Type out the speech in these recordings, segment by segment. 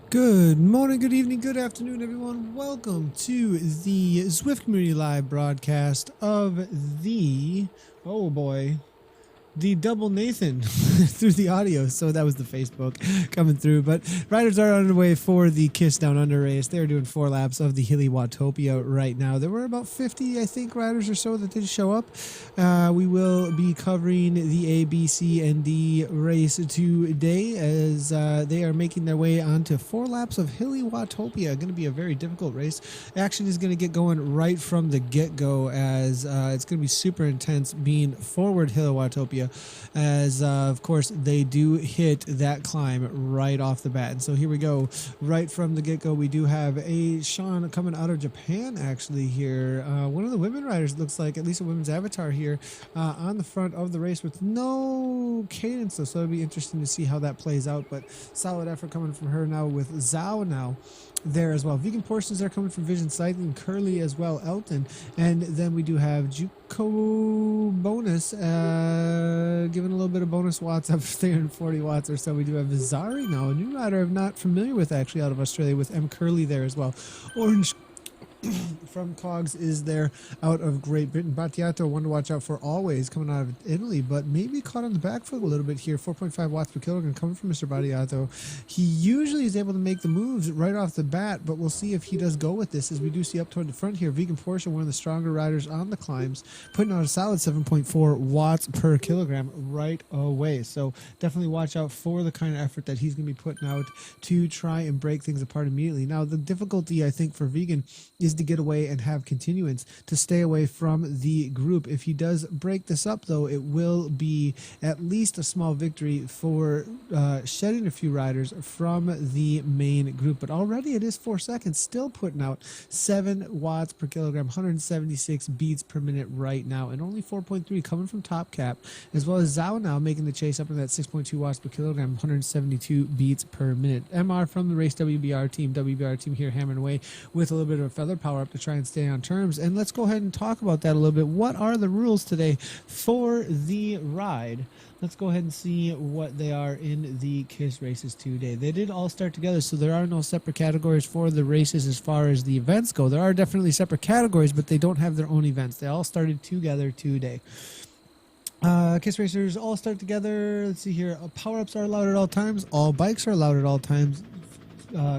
Good morning, good evening, good afternoon, everyone. Welcome to the Zwift Community Live broadcast of oh boy, the double Nathan through the audio. So that was the Facebook coming through. But riders are underway for the Kiss Down Under race. They're doing 4 laps of the Hilly Watopia right now. There were about 50, I think, riders or so that did show up. We will be covering the A, B, C, and D race today as they are making their way onto 4 laps of Hilly Watopia. Going to be a very difficult race. Action is going to get going right from the get-go as it's going to be super intense being forward Hilly Watopia, as of course they do hit that climb right off the bat. And so here we go, right from the get-go. We do have a Sean coming out of Japan actually here. One of the women riders looks like, at least a women's avatar here, on the front of the race with no cadence though, so it'll be interesting to see how that plays out. But solid effort coming from her now with Zhao now there as well. Vegan portions are coming from Vision Cycling, Curly as well, Elton, and then we do have Juco bonus, giving a little bit of bonus watts up 340 watts or so. We do have Vizari now, a new rider I'm not familiar with actually out of Australia, with M Curly there as well. Orange from Cogs is there out of Great Britain. Battiato, one to watch out for always, coming out of Italy, but maybe caught on the back foot a little bit here. 4.5 watts per kilogram coming from Mr. Battiato. He usually is able to make the moves right off the bat, but we'll see if he does go with this, as we do see up toward the front here. Vegan Porsche, one of the stronger riders on the climbs, putting out a solid 7.4 watts per kilogram right away. So definitely watch out for the kind of effort that he's going to be putting out to try and break things apart immediately. Now, the difficulty, I think, for Vegan is to get away and have continuance, to stay away from the group. If he does break this up, though, it will be at least a small victory for shedding a few riders from the main group. But already it is 4 seconds, still putting out 7 watts per kilogram, 176 beats per minute right now, and only 4.3 coming from Top Cap, as well as Zhao now making the chase up in that 6.2 watts per kilogram, 172 beats per minute. MR from the Race WBR team here hammering away with a little bit of a feather power up to try and stay on terms. And let's go ahead and talk about that a little bit. What are the rules today for the ride? Let's go ahead and see what they are in the KISS races today. They did all start together, so there are no separate categories for the races as far as the events go. There are definitely separate categories, but they don't have their own events. They all started together today. KISS racers all start together. Let's see here. Power-ups are allowed at all times. All bikes are allowed at all times.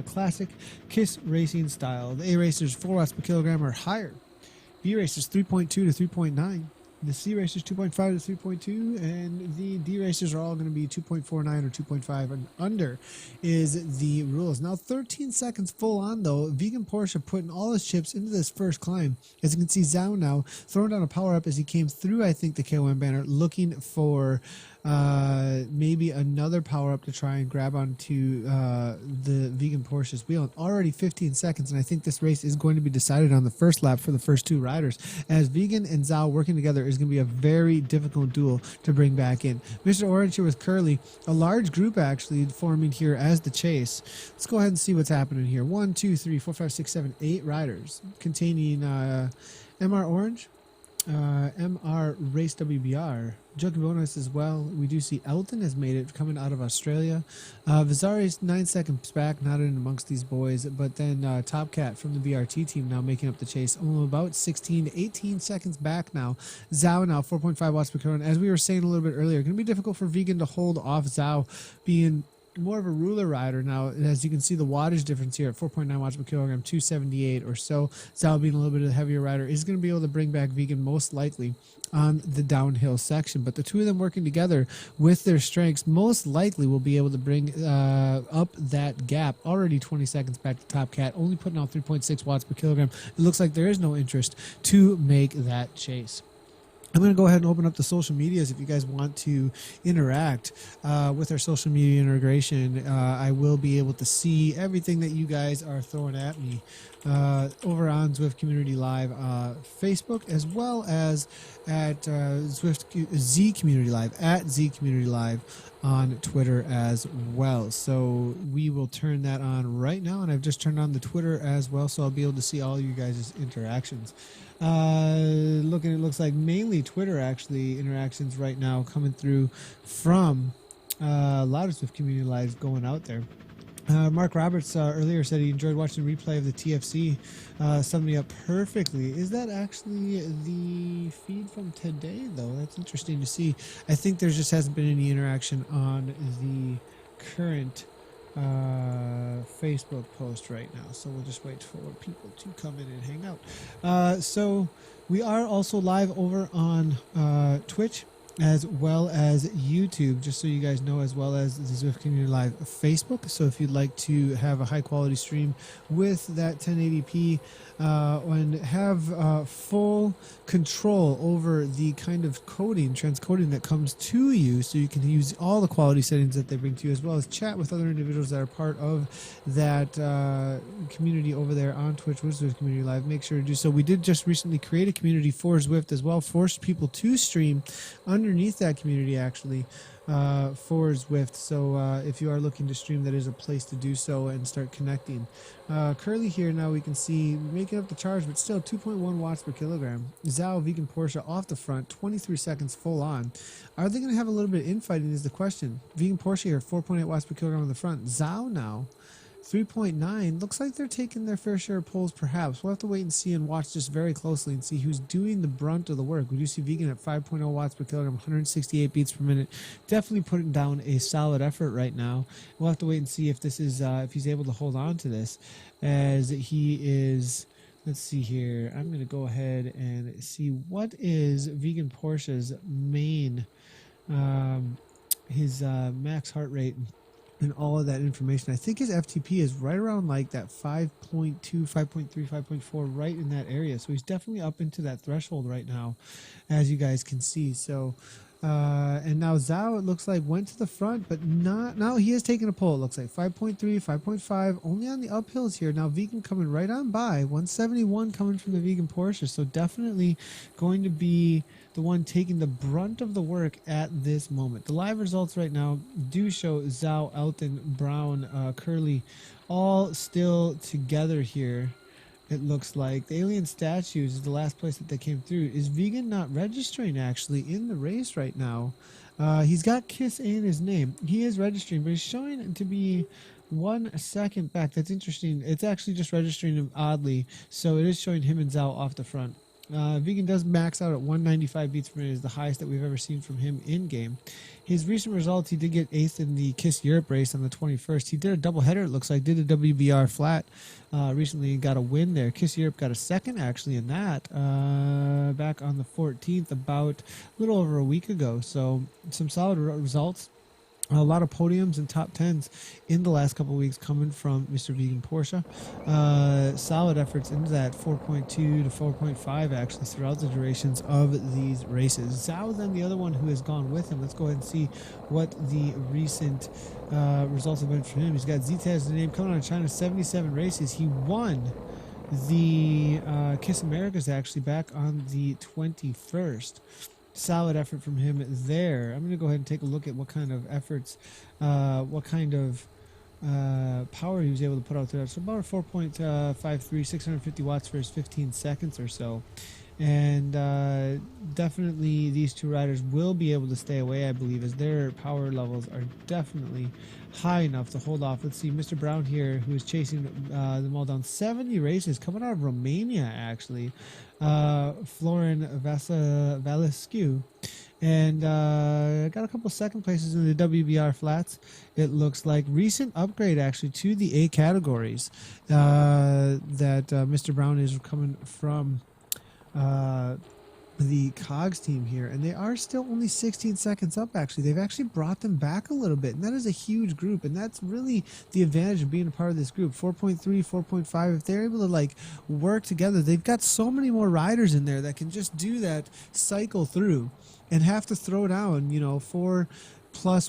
Classic KISS racing style. The A racers 4 watts per kilogram or higher. B racers 3.2 to 3.9. The C racers 2.5 to 3.2, and the D racers are all going to be 2.49 or 2.5 and under is the rules. Now 13 seconds full on though. Vegan Porsche putting all his chips into this first climb. As you can see, Zhao now throwing down a power up as he came through, I think, the KOM banner, looking for maybe another power up to try and grab onto the Vegan Porsche's wheel. And already 15 seconds, and I think this race is going to be decided on the first lap for the first 2 riders, as Vegan and Zhao working together is going to be a very difficult duel to bring back in. Mr. Orange here with Curly, a large group actually forming here as the chase. Let's go ahead and see what's happening here. 1, 2, 3, 4, 5, 6, 7, 8 riders containing MR Orange, MR Race WBR, Joking bonus as well. We do see Elton has made it, coming out of Australia. Vizari's 9 seconds back, not in amongst these boys, but then Top Cat from the BRT team now making up the chase, only about 16 to 18 seconds back now. Zhao now 4.5 watts per kilogram. As we were saying a little bit earlier, going to be difficult for Vegan to hold off Zhao, being more of a ruler rider now. As you can see, the wattage difference here at 4.9 watts per kilogram, 278 or so. Zhao being a little bit of the heavier rider is going to be able to bring back Vegan most likely on the downhill section. But the two of them working together with their strengths most likely will be able to bring up that gap. Already 20 seconds back to Top Cat, only putting out 3.6 watts per kilogram. It looks like there is no interest to make that chase. I'm going to go ahead and open up the social medias if you guys want to interact with our social media integration. I will be able to see everything that you guys are throwing at me over on Zwift Community Live Facebook, as well as at Zwift Z Community Live, at Z Community Live on Twitter as well. So we will turn that on right now, and I've just turned on the Twitter as well, so I'll be able to see all you guys' interactions. Looking, it looks like mainly Twitter actually interactions right now coming through from a lot of Swift Community Lives going out there. Mark Roberts earlier said he enjoyed watching the replay of the TFC. Summed me up perfectly. Is that actually the feed from today, though? That's interesting to see. I think there just hasn't been any interaction on the current Facebook post right now. So we'll just wait for people to come in and hang out. So we are also live over on Twitch, as well as YouTube, just so you guys know, as well as the Zwift Community Live Facebook. So if you'd like to have a high quality stream with that 1080p and have full control over the kind of transcoding that comes to you, so you can use all the quality settings that they bring to you, as well as chat with other individuals that are part of that community over there on Twitch with Zwift Community Live, make sure to do so. We did just recently create a community for Zwift as well, forced people to stream underneath that community actually for Zwift. So if you are looking to stream, that is a place to do so and start connecting. Curly here now we can see making up the charge, but still 2.1 watts per kilogram. Zhao Vegan Porsche off the front, 23 seconds full on. Are they going to have a little bit of infighting is the question. Vegan Porsche here, 4.8 watts per kilogram on the front. Zhao now 3.9. Looks like they're taking their fair share of poles, perhaps. We'll have to wait and see and watch just very closely and see who's doing the brunt of the work. We do see Vegan at 5.0 watts per kilogram, 168 beats per minute. Definitely putting down a solid effort right now. We'll have to wait and see if this is if he's able to hold on to this, as he is. Let's see here. I'm going to go ahead and see what is Vegan Porsche's main, his max heart rate and all of that information. I think his FTP is right around like that 5.2, 5.3, 5.4, right in that area. So he's definitely up into that threshold right now, as you guys can see. So, and now Zhao, it looks like, went to the front, but not, now he is taking a pole. It looks like 5.3, 5.5, only on the uphills here. Now Vegan coming right on by, 171 coming from the Vegan Porsche. So definitely going to be the one taking the brunt of the work at this moment. The live results right now do show Zhao, Elton, Brown, Curly, all still together here. It looks like the alien statues is the last place that they came through. Is Vegan not registering actually in the race right now? He's got Kiss A in his name. He is registering, but he's showing to be 1 second back. That's interesting. It's actually just registering him oddly, so it is showing him and Zhao off the front. Vegan does max out at 195 beats per minute, is the highest that we've ever seen from him in game. His recent results, he did get 8th in the KISS Europe race on the 21st. He did a doubleheader, it looks like, did a WBR flat recently and got a win there. KISS Europe got a second actually in that back on the 14th, about a little over a week ago. So some solid results. A lot of podiums and top 10s in the last couple of weeks coming from Mr. Vegan Porsche. Solid efforts into that 4.2 to 4.5 actually throughout the durations of these races. Zhao then the other one who has gone with him. Let's go ahead and see what the recent results have been for him. He's got Zita as the name, coming out of China, 77 races. He won the KISS Americas actually back on the 21st. Solid effort from him there. I'm going to go ahead and take a look at what kind of efforts, what kind of power he was able to put out there. So about a 4.53, 650 watts for his 15 seconds or so. And definitely these two riders will be able to stay away, I believe, as their power levels are definitely high enough to hold off. Let's see, Mr. Brown here, who is chasing them all down. 70 races coming out of Romania, actually. Florin Valescu. And got a couple second places in the WBR flats. It looks like recent upgrade actually to the A categories that Mr. Brown is coming from the Cogs team here, and they are still only 16 seconds up. Actually, they've actually brought them back a little bit, and that is a huge group, and that's really the advantage of being a part of this group. 4.3, 4.5, if they're able to like work together, they've got so many more riders in there that can just do that cycle through and have to throw down, you know, 4+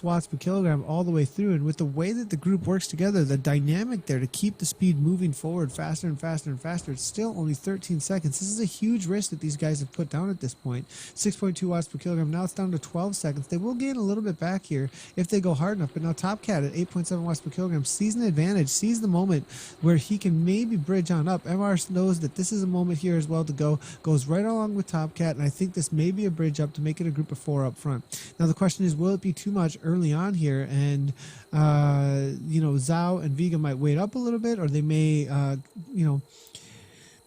watts per kilogram all the way through. And with the way that the group works together, the dynamic there to keep the speed moving forward faster and faster and faster, it's still only 13 seconds. This is a huge risk that these guys have put down at this point. 6.2 watts per kilogram. Now it's down to 12 seconds. They will gain a little bit back here if they go hard enough. But now Top Cat at 8.7 watts per kilogram sees an advantage, sees the moment where he can maybe bridge on up. MR knows that this is a moment here as well to go, goes right along with Top Cat, and I think this may be a bridge up to make it a group of 4 up front. Now the question is, will it be too much much early on here, and Zhao and Vega might wait up a little bit, or they may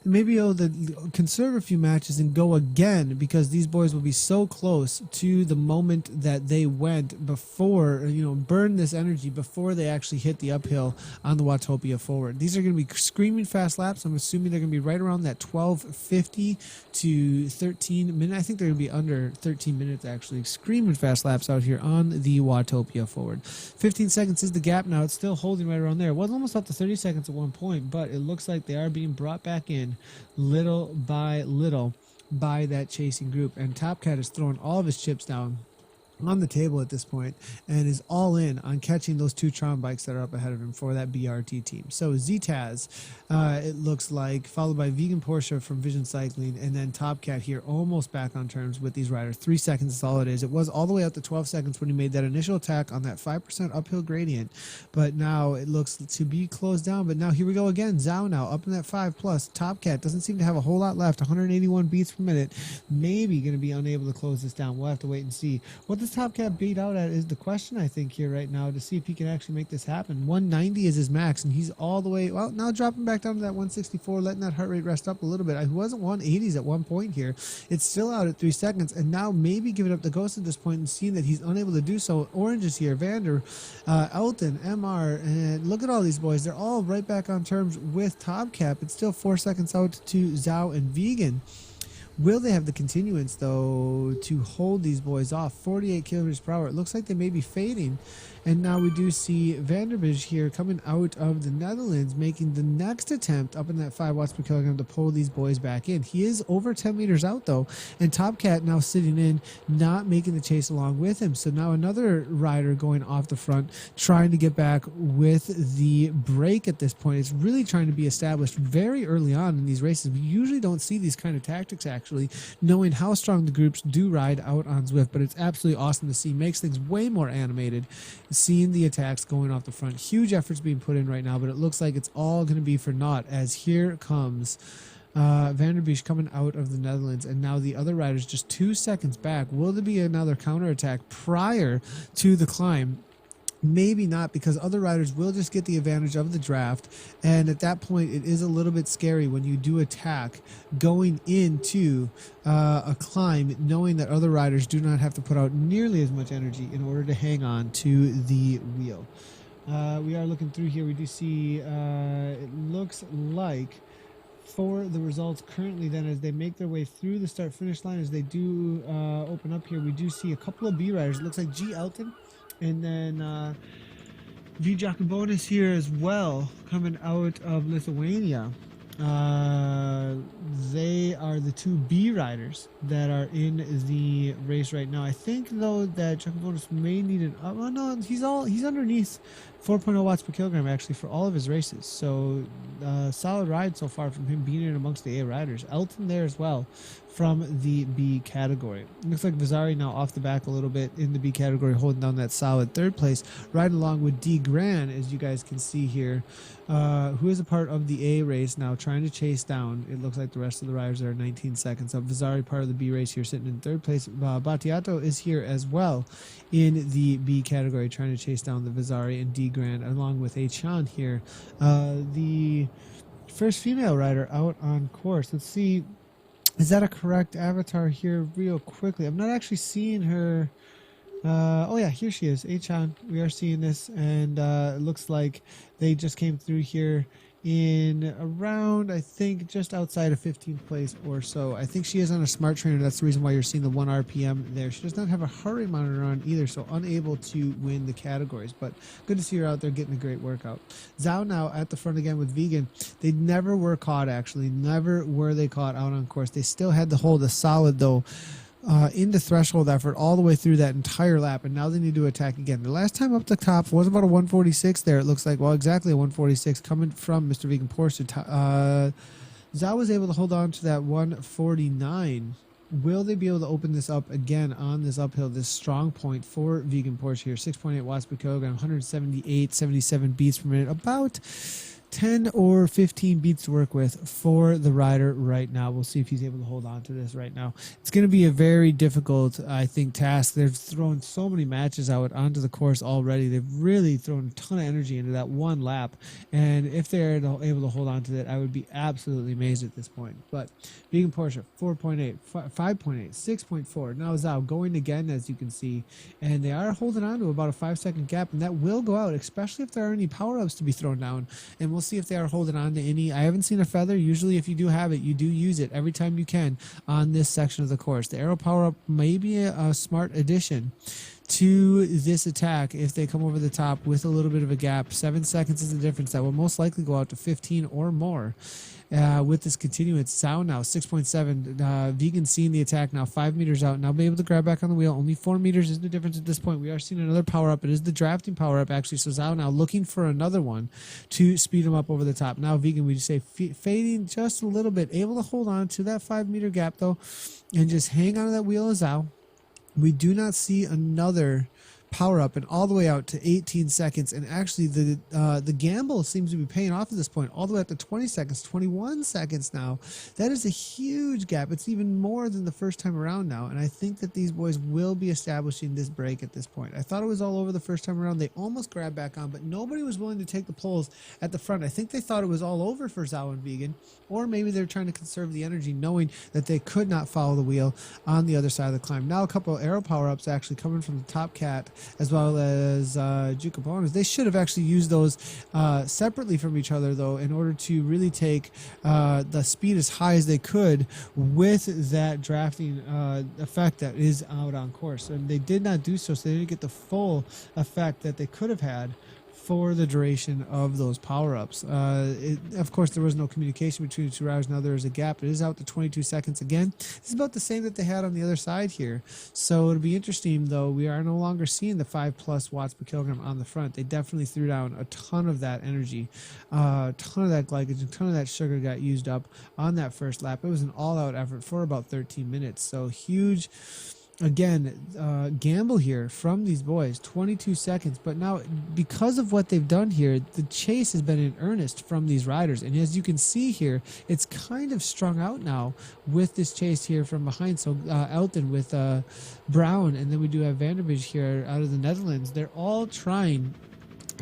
maybe able to conserve a few matches and go again, because these boys will be so close to the moment that they went before, burn this energy before they actually hit the uphill on the Watopia forward. These are going to be screaming fast laps. I'm assuming they're going to be right around that 12:50 to 13 minute. I think they're going to be under 13 minutes actually. Screaming fast laps out here on the Watopia forward. 15 seconds is the gap now. It's still holding right around there. It was almost up to 30 seconds at one point, but it looks like they are being brought back in little by little by that chasing group, and Top Cat is throwing all of his chips down on the table at this point and is all in on catching those two Tron bikes that are up ahead of him for that BRT team. So ZTaz, it looks like, followed by Vegan Porsche from Vision Cycling, and then Top Cat here almost back on terms with these riders. 3 seconds is all it is. It was all the way out to 12 seconds when he made that initial attack on that 5% uphill gradient, but now it looks to be closed down. But now here we go again. Zhao now up in that 5+. Top Cat doesn't seem to have a whole lot left. 181 beats per minute. Maybe going to be unable to close this down. We'll have to wait and see. What this Top Cat beat out at is the question, I think, here right now, to see if he can actually make this happen. 190 is his max, and he's all the way, well, now dropping back down to that 164, letting that heart rate rest up a little bit. He wasn't 180s at one point here. It's still out at 3 seconds, and now maybe giving up the ghost at this point and seeing that he's unable to do so. Orange is here, Vander, Elton, MR, and look at all these boys. They're all right back on terms with Top Cat. It's still 4 seconds out to Zhao and Vegan. Will they have the continuance, though, to hold these boys off? 48 kilometers per hour. It looks like they may be fading. And now we do see Vanderbij here coming out of the Netherlands, making the next attempt up in that 5 watts per kilogram to pull these boys back in. He is over 10 meters out, though, and Top Cat now sitting in, not making the chase along with him. So now another rider going off the front, trying to get back with the break at this point. It's really trying to be established very early on in these races. We usually don't see these kind of tactics, actually, knowing how strong the groups do ride out on Zwift, but it's absolutely awesome to see. Makes things way more animated. Seeing the attacks going off the front. Huge efforts being put in right now, but it looks like it's all going to be for naught, as here comes Vanderbij coming out of the Netherlands, and now the other riders just 2 seconds back. Will there be another counterattack prior to the climb? Maybe not, because other riders will just get the advantage of the draft, and at that point it is a little bit scary when you do attack going into a climb, knowing that other riders do not have to put out nearly as much energy in order to hang on to the wheel. We are looking through here. We do see it looks like for the results currently, then, as they make their way through the start finish line, as they do open up here, we do see a couple of B riders. It looks like G Elton and then V Jacobonus here as well, coming out of Lithuania. They are the two B riders that are in the race right now. I think, though, that Jacobonus may need an oh no, he's underneath 4.0 watts per kilogram actually for all of his races. So solid ride so far from him being in amongst the A riders. Elton there as well from the B category. Looks like Vasari now off the back a little bit in the B category, holding down that solid third place, riding along with D Gran, as you guys can see here, who is a part of the A race now, trying to chase down. It looks like the rest of the riders are 19 seconds up. Vasari, part of the B race here, sitting in third place. Battiato is here as well in the B category, trying to chase down the Vasari and D Gran, along with A Chan here, the first female rider out on course. Let's see. Is that a correct avatar here real quickly? I'm not actually seeing her. Oh yeah, here she is, A-chan. We are seeing this, and it looks like they just came through here in around, I think, just outside of 15th place or so. I think she is on a smart trainer. That's the reason why you're seeing the 1 RPM there. She does not have a heart rate monitor on either, so unable to win the categories, but good to see her out there getting a great workout. Zhao now at the front again with Vegan. They never were caught, actually. Never were they caught out on course. They still had to hold a solid, though, into threshold effort all the way through that entire lap, and now they need to attack again. The last time up the top was about a 146 there. It looks like, well, exactly a 146 coming from Mr. Vegan Porsche. Zhao was able to hold on to that 149. Will they be able to open this up again on this uphill, this strong point for Vegan Porsche here? 6.8 watts per kilogram, 178, 77 beats per minute, about 10 or 15 beats to work with for the rider right now. We'll see if he's able to hold on to this right now. It's going to be a very difficult, I think, task. They've thrown so many matches out onto the course already. They've really thrown a ton of energy into that one lap. And if they're able to hold on to it, I would be absolutely amazed at this point. But Vegan Porsche, 4.8, 5.8, 6.4. Now Zhao going again, as you can see. And they are holding on to about a 5-second gap. And that will go out, especially if there are any power-ups to be thrown down. And we'll see if they are holding on to any. I haven't seen a feather. Usually if you do have it, you do use it every time you can on this section of the course. The arrow power up may be a smart addition to this attack if they come over the top with a little bit of a gap. 7 seconds is the difference. That will most likely go out to 15 or more. With this continuance, Zhao now 6.7. Vegan seeing the attack now 5 meters out. Now be able to grab back on the wheel. Only 4 meters is the difference at this point. We are seeing another power up. It is the drafting power up actually. So Zhao now looking for another one to speed him up over the top. Now Vegan, we just say fading just a little bit, able to hold on to that 5 meter gap though, and just hang on to that wheel of Zhao. We do not see another power up and all the way out to 18 seconds, and actually the gamble seems to be paying off at this point, all the way up to 20 seconds, 21 seconds now. That is a huge gap. It's even more than the first time around now, and I think that these boys will be establishing this break at this point. I thought it was all over the first time around. They almost grabbed back on, but nobody was willing to take the poles at the front. I think they thought it was all over for Zhao and Vegan, or maybe they're trying to conserve the energy knowing that they could not follow the wheel on the other side of the climb. Now a couple of arrow power-ups actually coming from the top cat as well as Jukaponas. They should have actually used those separately from each other though, in order to really take the speed as high as they could with that drafting effect that is out on course. And they did not do so, so they didn't get the full effect that they could have had for the duration of those power-ups. Of course, there was no communication between the two riders. Now there is a gap. It is out to 22 seconds again. This is about the same that they had on the other side here. So it'll be interesting, though. We are no longer seeing the 5+ watts per kilogram on the front. They definitely threw down a ton of that energy, a ton of that glycogen, a ton of that sugar got used up on that first lap. It was an all-out effort for about 13 minutes. So huge. Again, gamble here from these boys, 22 seconds. But now, because of what they've done here, the chase has been in earnest from these riders. And as you can see here, it's kind of strung out now with this chase here from behind. So Elton with Brown, and then we do have Vanderbridge here out of the Netherlands. They're all trying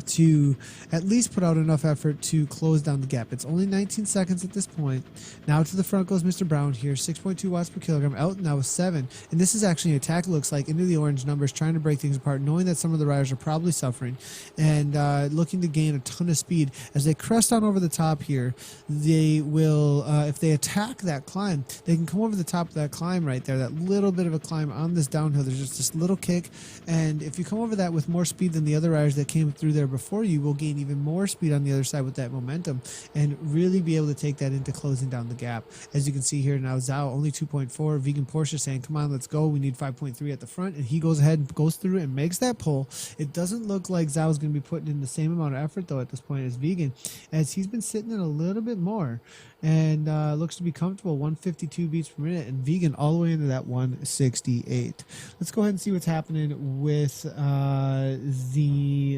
to at least put out enough effort to close down the gap. It's only 19 seconds at this point. Now to the front goes Mr. Brown here, 6.2 watts per kilogram. Elton now with 7. And this is actually an attack, it looks like, into the orange numbers, trying to break things apart, knowing that some of the riders are probably suffering, and looking to gain a ton of speed. As they crest on over the top here, they will, if they attack that climb, they can come over the top of that climb right there, that little bit of a climb on this downhill. There's just this little kick, and if you come over that with more speed than the other riders that came through there before, you will gain even more speed on the other side with that momentum and really be able to take that into closing down the gap. As you can see here now, Zhao only 2.4. Vegan Porsche saying, come on, let's go. We need 5.3 at the front. And he goes ahead and goes through and makes that pull. It doesn't look like Zhao's going to be putting in the same amount of effort, though, at this point as Vegan, as he's been sitting in a little bit more and looks to be comfortable, 152 beats per minute, and Vegan all the way into that 168. Let's go ahead and see what's happening with the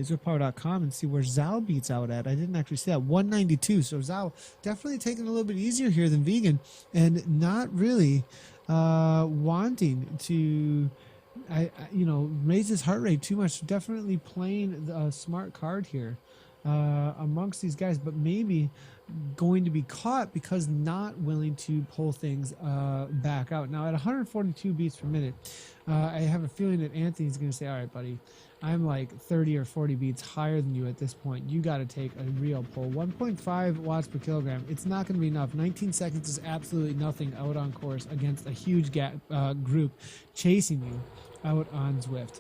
ZwiftPower.com and see where Zhao beats out at. I didn't actually see that, 192. So Zhao definitely taking a little bit easier here than Vegan, and not really wanting to raise his heart rate too much. Definitely playing a smart card here amongst these guys, but maybe going to be caught because not willing to pull things back out. Now at 142 beats per minute, I have a feeling that Anthony's going to say, all right, buddy, I'm like 30 or 40 beats higher than you at this point. You got to take a real pull. 1.5 watts per kilogram. It's not going to be enough. 19 seconds is absolutely nothing out on course against a huge group chasing you out on Zwift.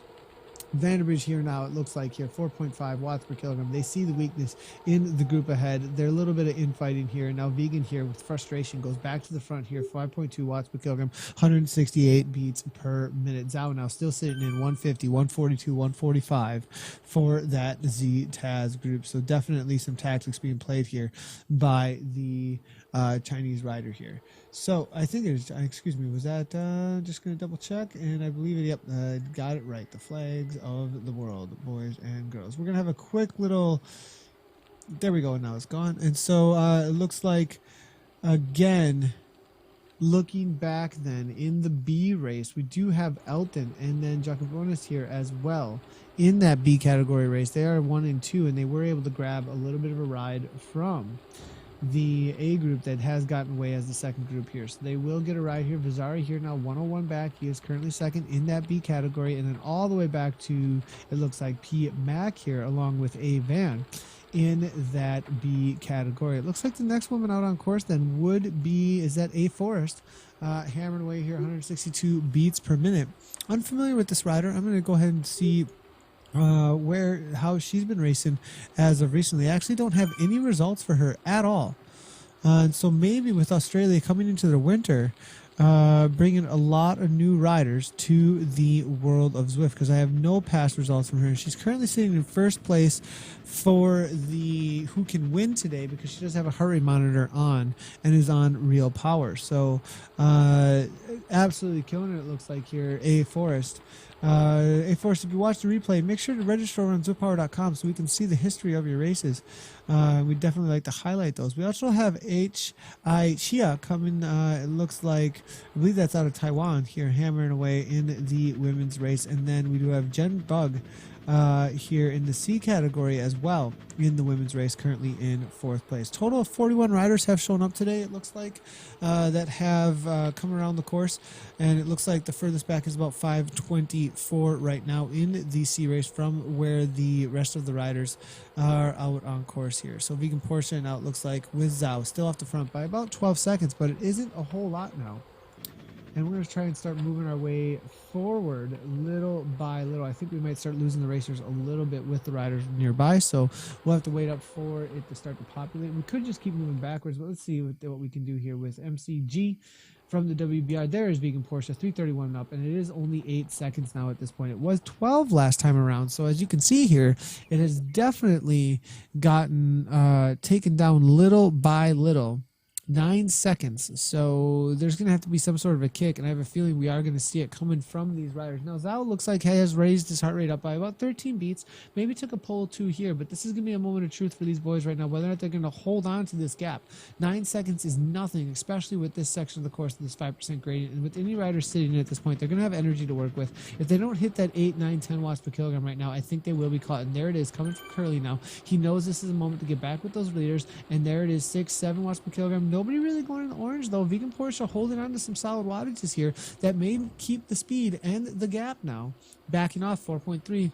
Vanderbridge here now, it looks like here, 4.5 watts per kilogram. They see the weakness in the group ahead. They're a little bit of infighting here. Now Vegan here with frustration goes back to the front here, 5.2 watts per kilogram, 168 beats per minute. Zhao now still sitting in 150, 142, 145 for that Z-Taz group. So definitely some tactics being played here by the Chinese rider here. So I think it is, excuse me, was that, just going to double check, and I believe it, yep, got it right. The flags of the world, boys and girls. We're going to have a quick little There we go. Now it's gone. And so it looks like, again, looking back then in the B race, we do have Elton and then Jacobonis here as well in that B category race. They are 1 and 2, and they were able to grab a little bit of a ride from the A group that has gotten away as the second group here. So they will get a ride here. Vizari here now 101 back. He is currently second in that B category, and then all the way back to, it looks like, P Mac here along with A Van in that B category. It looks like the next woman out on course then would be, is that A Forest, hammering away here 162 beats per minute. Unfamiliar with this rider. I'm going to go ahead and see how she's been racing as of recently. I actually don't have any results for her at all. And so maybe with Australia coming into the winter, bringing a lot of new riders to the world of Zwift, because I have no past results from her. She's currently sitting in first place for the who can win today, because she does have a heart rate monitor on and is on real power. So absolutely killing it, it looks like here. A Forest, if you watch the replay, make sure to register on zwiftpower.com so we can see the history of your races. We'd definitely like to highlight those. We also have H.I. Chia coming, it looks like, I believe that's out of Taiwan here, hammering away in the women's race. And then we do have Jen Bug here in the C category as well in the women's race, currently in fourth place. Total of 41 riders have shown up today, it looks like, that have come around the course, and it looks like the furthest back is about 5:24 right now in the C race from where the rest of the riders are out on course here. So Vegan Porsche now, it looks like, with Zhao still off the front by about 12 seconds, but it isn't a whole lot now. And we're going to try and start moving our way forward little by little. I think we might start losing the racers a little bit with the riders nearby, so we'll have to wait up for it to start to populate. We could just keep moving backwards, but let's see what we can do here with MCG from the WBR. There is Vegan Porsche, 3:31 up, and it is only 8 seconds now at this point. It was 12 last time around, so as you can see here, it has definitely gotten taken down little by little. 9 seconds, so there's going to have to be some sort of a kick, and I have a feeling we are going to see it coming from these riders. Now, Zhao looks like he has raised his heart rate up by about 13 beats, maybe took a pole 2 here, but this is going to be a moment of truth for these boys right now, whether or not they're going to hold on to this gap. 9 seconds is nothing, especially with this section of the course, this 5% gradient, and with any rider sitting in at this point, they're going to have energy to work with. If they don't hit that 8, 9, 10 watts per kilogram right now, I think they will be caught, and there it is, coming from Curly now. He knows this is a moment to get back with those leaders, and there it is, 6, 7 watts per kilogram. Nobody really going in the orange, though. Vegan Porsche holding on to some solid wattages here that may keep the speed and the gap now. Backing off 4.3.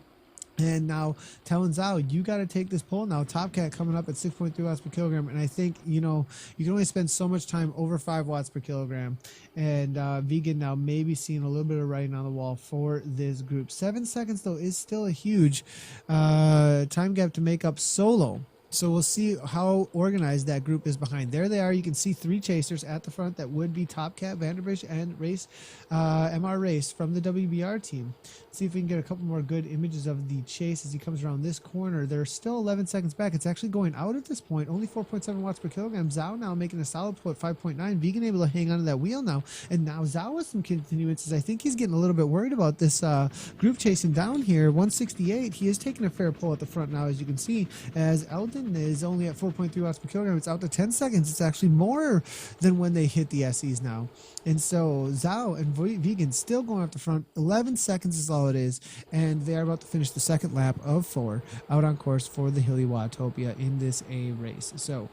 And now telling Zhao, you got to take this pole now. Top Cat coming up at 6.3 watts per kilogram. And I think, you know, you can only spend so much time over 5 watts per kilogram. And Vegan now maybe seeing a little bit of writing on the wall for this group. 7 seconds, though, is still a huge time gap to make up solo. So we'll see how organized that group is behind. There they are. You can see 3 chasers at the front. That would be Top Cat, Vanderbridge, and MR Race from the WBR team. See if we can get a couple more good images of the chase as he comes around this corner. They're still 11 seconds back. It's actually going out at this point. Only 4.7 watts per kilogram. Zhao now making a solid pull at 5.9. Vegan able to hang on to that wheel now. And now Zhao with some continuances. I think he's getting a little bit worried about this group chasing down here. 168. He is taking a fair pull at the front now, as you can see, as Eldon is only at 4.3 watts per kilogram. It's out to 10 seconds. It's actually more than when they hit the SEs now. And so Zhao and Vegan still going up the front. 11 seconds is all it is. And they are about to finish the second lap of 4 out on course for the Hilly Watopia in this A race. So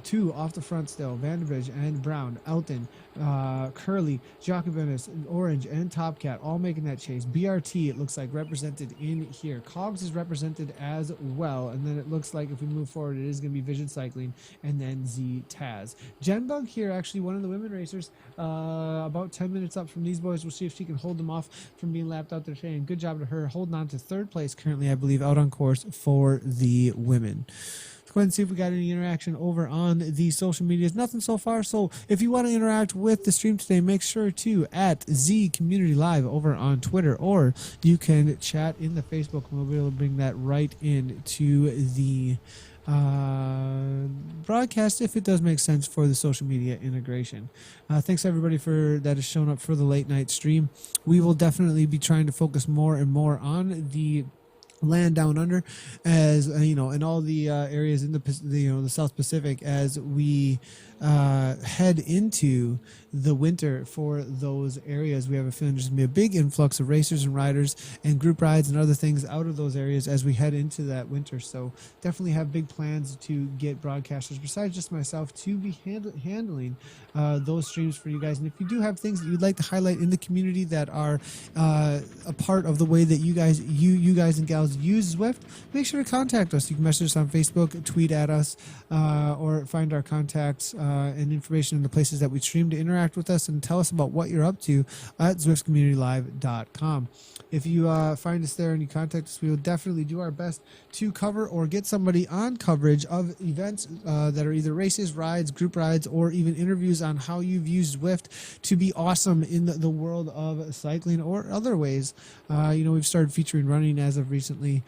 2 off the front still. Vanderbridge and Brown, Elton, Curly, Jacobinis, Orange, and Top Cat all making that chase. BRT, it looks like, represented in here. Cogs is represented as well. And then it looks like if we move forward, it is going to be Vision Cycling and then Z Taz. Jenbug here, actually one of the women racers, about 10 minutes up from these boys. We'll see if she can hold them off from being lapped out there today. And good job to her, holding on to 3rd place currently, I believe, out on course for the women. Let's go ahead and see if we got any interaction over on the social medias. Nothing so far. So if you want to interact with the stream today, make sure to @Z Community Live over on Twitter, or you can chat in the Facebook, and we'll be able to bring that right into the broadcast if it does make sense for the social media integration. Thanks everybody for that has shown up for the late night stream. We will definitely be trying to focus more and more on the land down under, as in all the areas in the South Pacific, as we head into the winter for those areas. We have a feeling there's going to be a big influx of racers and riders and group rides and other things out of those areas as we head into that winter. So definitely have big plans to get broadcasters besides just myself to be handling those streams for you guys. And if you do have things that you'd like to highlight in the community that are a part of the way that you guys and gals use Zwift, make sure to contact us. You can message us on Facebook, tweet at us, or find our contacts and information in the places that we stream to interact with us and tell us about what you're up to at ZwiftCommunityLive.com. If you find us there and you contact us, we will definitely do our best to cover or get somebody on coverage of events that are either races, rides, group rides, or even interviews on how you've used Zwift to be awesome in the world of cycling or other ways. We've started featuring running as of recently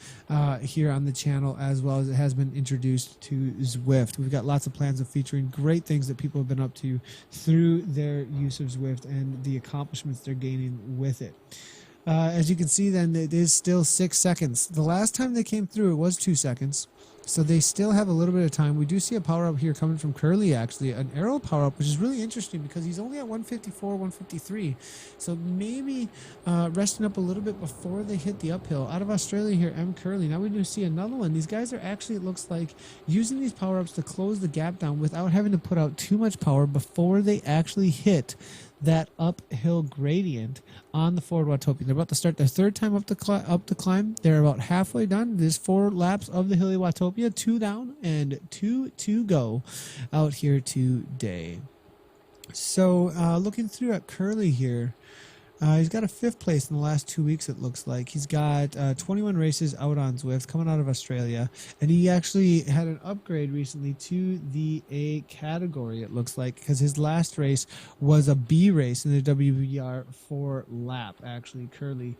here on the channel, as well as it has been introduced to Zwift. We've got lots of plans of featuring great things that people have been up to through their use of Zwift and the accomplishments they're gaining with it. As you can see, then, it is still 6 seconds. The last time they came through, it was 2 seconds. So they still have a little bit of time. We do see a power-up here coming from Curly, actually. An arrow power-up, which is really interesting because he's only at 154, 153. So maybe resting up a little bit before they hit the uphill. Out of Australia here, M. Curly. Now we do see another one. These guys are actually, it looks like, using these power-ups to close the gap down without having to put out too much power before they actually hit that uphill gradient on the Ford Watopia. They're about to start their third time up the climb. They're about halfway done. There's 4 laps of the hilly Watopia, 2 down and 2 to go out here today. So looking through at Curly here, he's got a 5th place in the last 2 weeks, it looks like. He's got 21 races out on Zwift coming out of Australia, and he actually had an upgrade recently to the A category, it looks like, because his last race was a B race in the WBR 4 lap, actually. Curly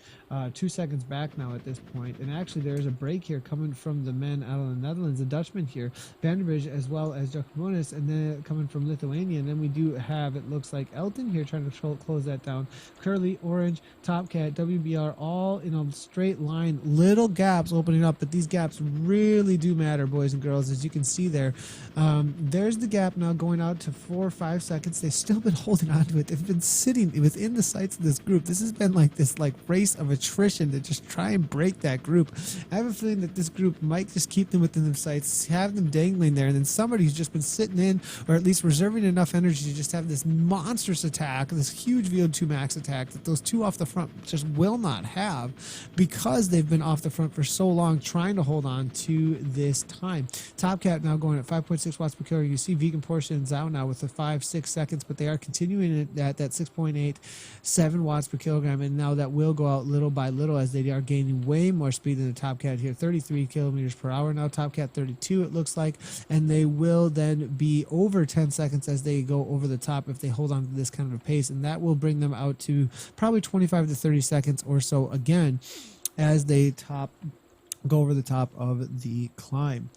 2 seconds back now at this point, and actually there's a break here coming from the men out of the Netherlands, the Dutchman here, Vandenbridge, as well as Jacquemonis, and then coming from Lithuania, and then we do have, it looks like, Elton here trying to close that down. Curly, Orange, Top Cat, WBR, all in a straight line. Little gaps opening up, but these gaps really do matter, boys and girls, as you can see there. There's the gap now going out to 4 or 5 seconds. They've still been holding on to it. They've been sitting within the sights of this group. This has been like this race of attrition to just try and break that group. I have a feeling that this group might just keep them within their sights, have them dangling there, and then somebody who's just been sitting in, or at least reserving enough energy to just have this monstrous attack, this huge VO2 max attack that those 2 off the front just will not have, because they've been off the front for so long trying to hold on to this time. Top Cat now going at 5.6 watts per kilogram. You see Vegan Porsche and Zhao now with the 5-6 seconds, but they are continuing at that 6.87 watts per kilogram, and now that will go out little by little as they are gaining way more speed than the Top Cat here. 33 kilometers per hour now, Top Cat 32 it looks like, and they will then be over 10 seconds as they go over the top if they hold on to this kind of a pace, and that will bring them out to probably 25 to 30 seconds or so again as they go over the top of the climb.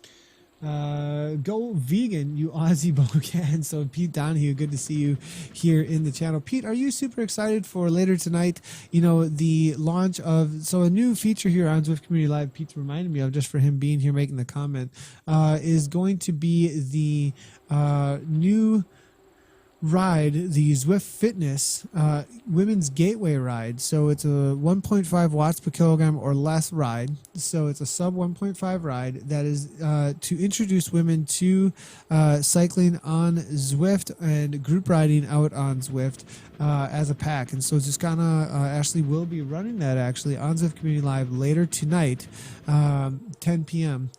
Go vegan, you Aussie bogan. So Pete Donahue, good to see you here in the channel. Pete, are you super excited for later tonight, the launch of a new feature here on Zwift Community Live? Pete's reminded me of, just for him being here making the comment, is going to be the new ride, the Zwift Fitness Women's Gateway ride. So it's a 1.5 watts per kilogram or less ride. So it's a sub 1.5 ride that is to introduce women to cycling on Zwift and group riding out on Zwift as a pack. And so Ziskana Ashley will be running that actually on Zwift Community Live later tonight, 10 p.m.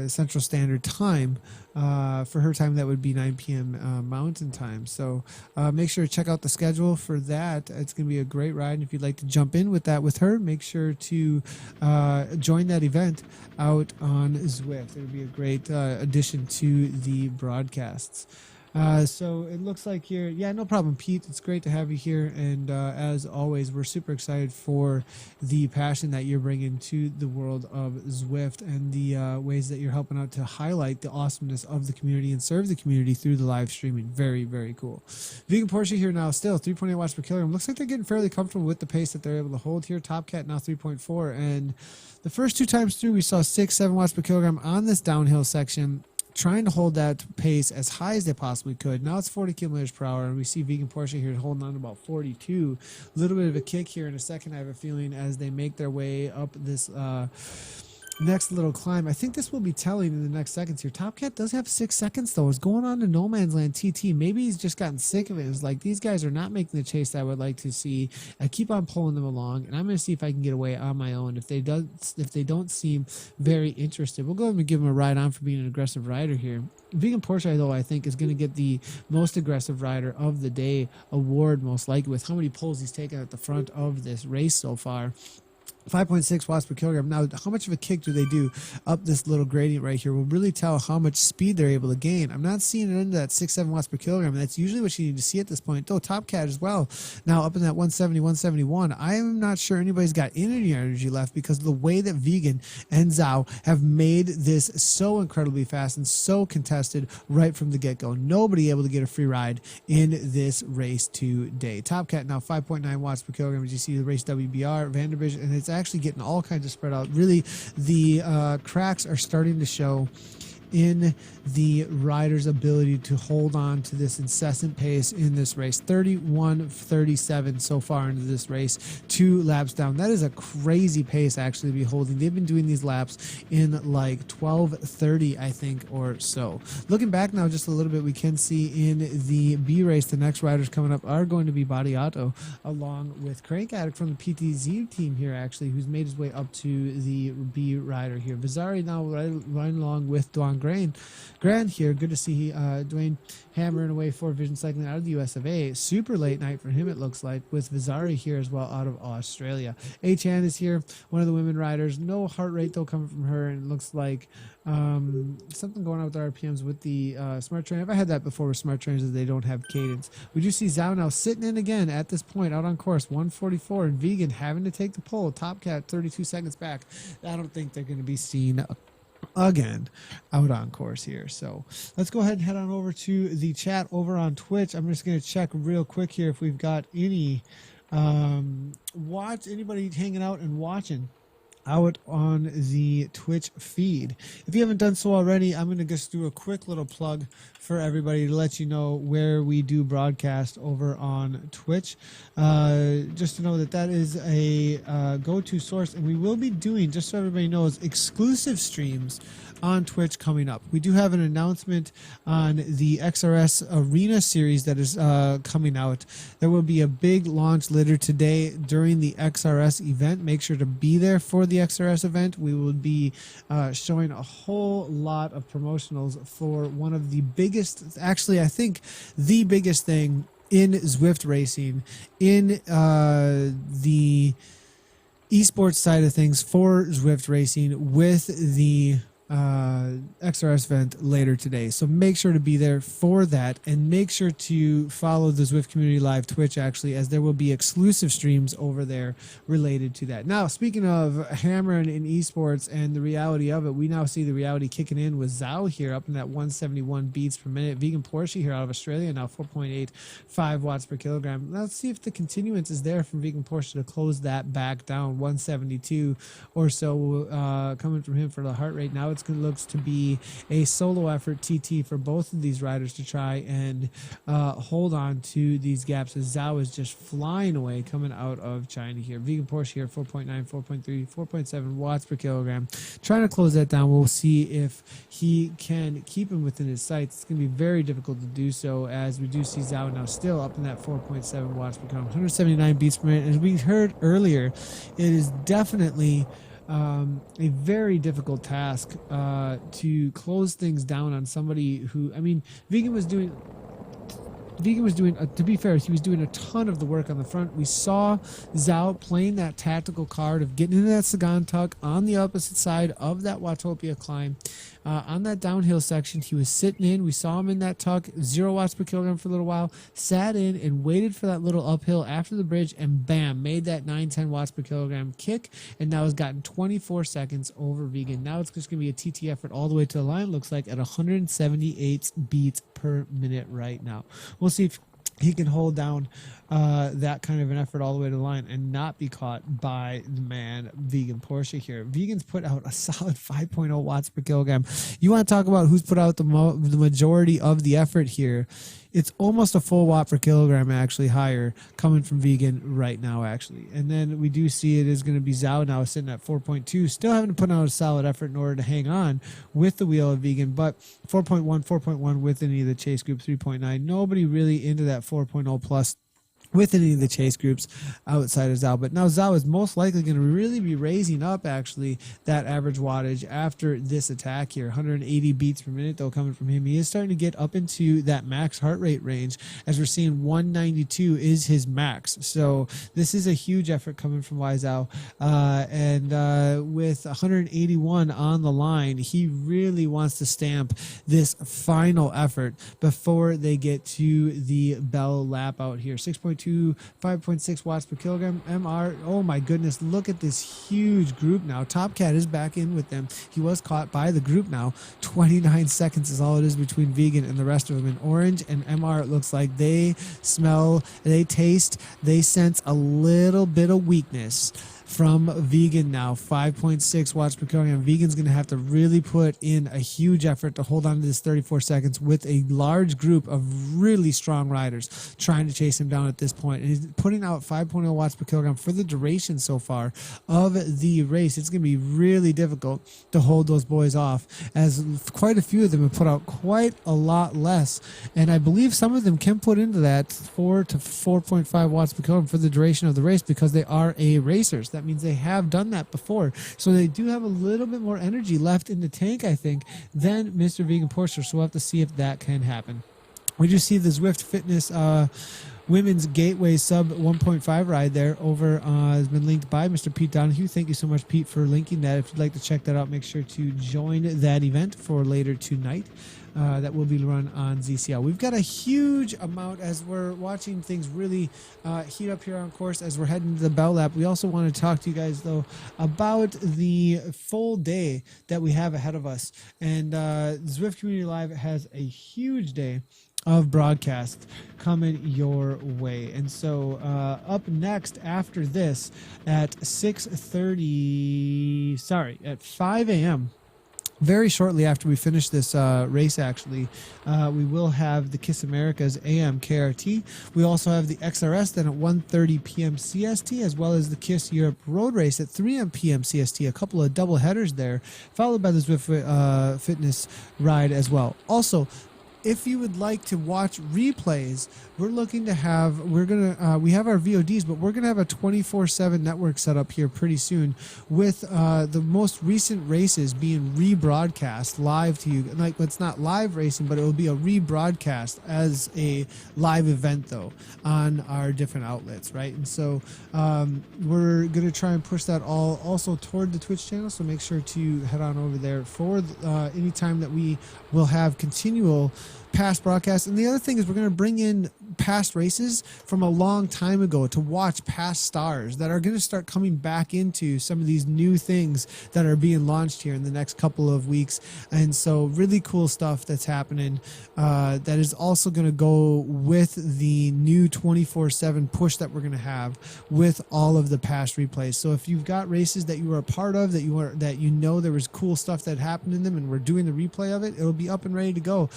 Central Standard Time. For her time, that would be 9 p.m. Mountain Time. So make sure to check out the schedule for that. It's going to be a great ride. And if you'd like to jump in with that with her, make sure to join that event out on Zwift. It would be a great addition to the broadcasts. So it looks like here, yeah, no problem, Pete. It's great to have you here. And as always, we're super excited for the passion that you're bringing to the world of Zwift and the ways that you're helping out to highlight the awesomeness of the community and serve the community through the live streaming. Very, very cool. Vegan Porsche here now, still 3.8 watts per kilogram. Looks like they're getting fairly comfortable with the pace that they're able to hold here. Top Cat now 3.4. And the first 2 times through, we saw 6-7 watts per kilogram on this downhill section, trying to hold that pace as high as they possibly could. Now it's 40 kilometers per hour, and we see Vegan Porsche here holding on to about 42. A little bit of a kick here in a second, I have a feeling, as they make their way up this next little climb. I think this will be telling in the next seconds here. Top Cat does have 6 seconds, though. It's going on to No Man's Land TT. Maybe he's just gotten sick of it. It's like, these guys are not making the chase that I would like to see. I keep on pulling them along, and I'm going to see if I can get away on my own. If they don't seem very interested, we'll go ahead and give them a ride on for being an aggressive rider here. Vegan Porsche, though, I think is going to get the most aggressive rider of the day award, most likely, with how many pulls he's taken at the front of this race so far. 5.6 watts per kilogram. Now, how much of a kick do they do up this little gradient right here will really tell how much speed they're able to gain. I'm not seeing it into that 6-7 watts per kilogram. That's usually what you need to see at this point. Though Top Cat as well, now up in that 170, 171. I'm not sure anybody's got any energy left because of the way that Vegan and Zhao have made this so incredibly fast and so contested right from the get-go. Nobody able to get a free ride in this race today. Top Cat now 5.9 watts per kilogram. As you see the race WBR, Vanderbilt, and it's actually getting all kinds of spread out. Really, the cracks are starting to show in the rider's ability to hold on to this incessant pace in this race. 31:37 so far into this race, 2 laps down. That is a crazy pace actually to be holding. They've been doing these laps in like 12:30, I think, or so. Looking back now just a little bit, we can see in the B race, the next riders coming up are going to be Badiato, along with Crank Addict from the PTZ team here, actually, who's made his way up to the B rider here. Vizari now riding along with Duan Grand here. Good to see Dwayne hammering away for Vision Cycling out of the US of A. Super late night for him, it looks like, with Vizari here as well out of Australia. H-Ann is here, one of the women riders. No heart rate, though, coming from her, and it looks like something going on with the RPMs with the Smart Train. I've had that before with Smart Trains, that they don't have cadence. We do see Zhao now sitting in again at this point out on course, 144, and Vegan having to take the pole. Top Cat 32 seconds back. I don't think they're going to be seen again out on course here. So let's go ahead and head on over to the chat over on Twitch. I'm just going to check real quick here if we've got any anybody hanging out and watching out on the Twitch feed. If you haven't done so already, I'm going to just do a quick little plug for everybody to let you know where we do broadcast over on Twitch. Just to know that that is a go-to source, and we will be doing, just so everybody knows, exclusive streams on Twitch coming up. We do have an announcement on the XRS Arena series that is coming out. There will be a big launch later today during the XRS event. Make sure to be there for the XRS event. We will be showing a whole lot of promotionals for one of the biggest, actually I think the biggest thing in Zwift racing, in the esports side of things for Zwift racing, with the XRS event later today. So make sure to be there for that, and make sure to follow the Zwift Community Live Twitch, actually, as there will be exclusive streams over there related to that. Now, speaking of hammering in esports and the reality of it, we now see the reality kicking in with Zhao here up in that 171 beats per minute. Vegan Porsche here out of Australia now 4.85 watts per kilogram. Let's see if the continuance is there from Vegan Porsche to close that back down. 172 or so coming from him for the heart rate. Now it looks to be a solo effort TT for both of these riders to try and hold on to these gaps, as Zhao is just flying away coming out of China here. Vegan Porsche here 4.9, 4.3, 4.7 watts per kilogram, trying to close that down. We'll see if he can keep him within his sights. It's going to be very difficult to do so, as we do see Zhao now still up in that 4.7 watts per kilogram, 179 beats per minute. As we heard earlier, it is definitely a very difficult task to close things down on somebody who, I mean, Vegan was doing, to be fair, he was doing a ton of the work on the front. We saw Zhao playing that tactical card of getting into that Sagan tuck on the opposite side of that Watopia climb. on that downhill section. He was sitting in. We saw him in that tuck, 0 watts per kilogram for a little while, sat in and waited for that little uphill after the bridge, and bam, made that 9-10 watts per kilogram kick, and now has gotten 24 seconds over Vegan. Now it's just going to be a TT effort all the way to the line, looks like at 178 beats per minute right now. We'll see if he can hold down that kind of an effort all the way to the line and not be caught by the man Vegan Porsche here. Vegan's put out a solid 5.0 watts per kilogram. You want to talk about who's put out the majority of the effort here? It's almost a full watt per kilogram actually higher coming from Vegan right now actually. And then we do see it is going to be Zhao now sitting at 4.2, still having to put out a solid effort in order to hang on with the wheel of Vegan, but 4.1 with any of the chase group, 3.9. Nobody really into that 4.0 plus with any of the chase groups outside of Zhao. But now Zhao is most likely going to really be raising up actually that average wattage after this attack here. 180 beats per minute though coming from him. He is starting to get up into that max heart rate range, as we're seeing 192 is his max. So this is a huge effort coming from Zhao. And with 181 on the line, he really wants to stamp this final effort before they get to the bell lap out here. 5.6 watts per kilogram. MR, oh my goodness, look at this huge group now. Top Cat is back in with them. He was caught by the group now. 29 seconds is all it is between Vegan and the rest of them. In Orange and MR, it looks like they smell, they taste, they sense a little bit of weakness from Vegan now. 5.6 watts per kilogram. Vegan's going to have to really put in a huge effort to hold on to this 34 seconds with a large group of really strong riders trying to chase him down at this point. And he's putting out 5.0 watts per kilogram for the duration so far of the race. It's going to be really difficult to hold those boys off, as quite a few of them have put out quite a lot less. And I believe some of them can put into that 4 to 4.5 watts per kilogram for the duration of the race because they are A racers. That means they have done that before. So they do have a little bit more energy left in the tank, I think, than Mr. Vegan Porsche. So we'll have to see if that can happen. We just see the Zwift Fitness Women's Gateway sub 1.5 ride there over has been linked by Mr. Pete Donahue. Thank you so much, Pete, for linking that. If you'd like to check that out, make sure to join that event for later tonight. That will be run on ZCL. We've got a huge amount as we're watching things really heat up here on course as we're heading to the bell lap. We also want to talk to you guys, though, about the full day that we have ahead of us. And Zwift Community Live has a huge day of broadcast coming your way. And so up next after this at 5 a.m., very shortly after we finish this race, actually, we will have the KISS America's AM KRT. We also have the XRS then at 1:30 p.m. CST, as well as the KISS Europe Road Race at 3 p.m. CST. A couple of double headers there, followed by the Zwift Fitness ride as well. Also, if you would like to watch replays, we're looking to have, we have our VODs, but we're going to have a 24/7 network set up here pretty soon with the most recent races being rebroadcast live to you. Like, it's not live racing, but it will be a rebroadcast as a live event, though, on our different outlets, right? And so we're going to try and push that all also toward the Twitch channel, so make sure to head on over there for any time that we will have continual past broadcasts. And the other thing is we're going to bring in past races from a long time ago to watch past stars that are going to start coming back into some of these new things that are being launched here in the next couple of weeks. And so really cool stuff that's happening that is also going to go with the new 24/7 push that we're going to have with all of the past replays. So if you've got races that you were a part of, that you know there was cool stuff that happened in them and we're doing the replay of it, it'll be up and ready to go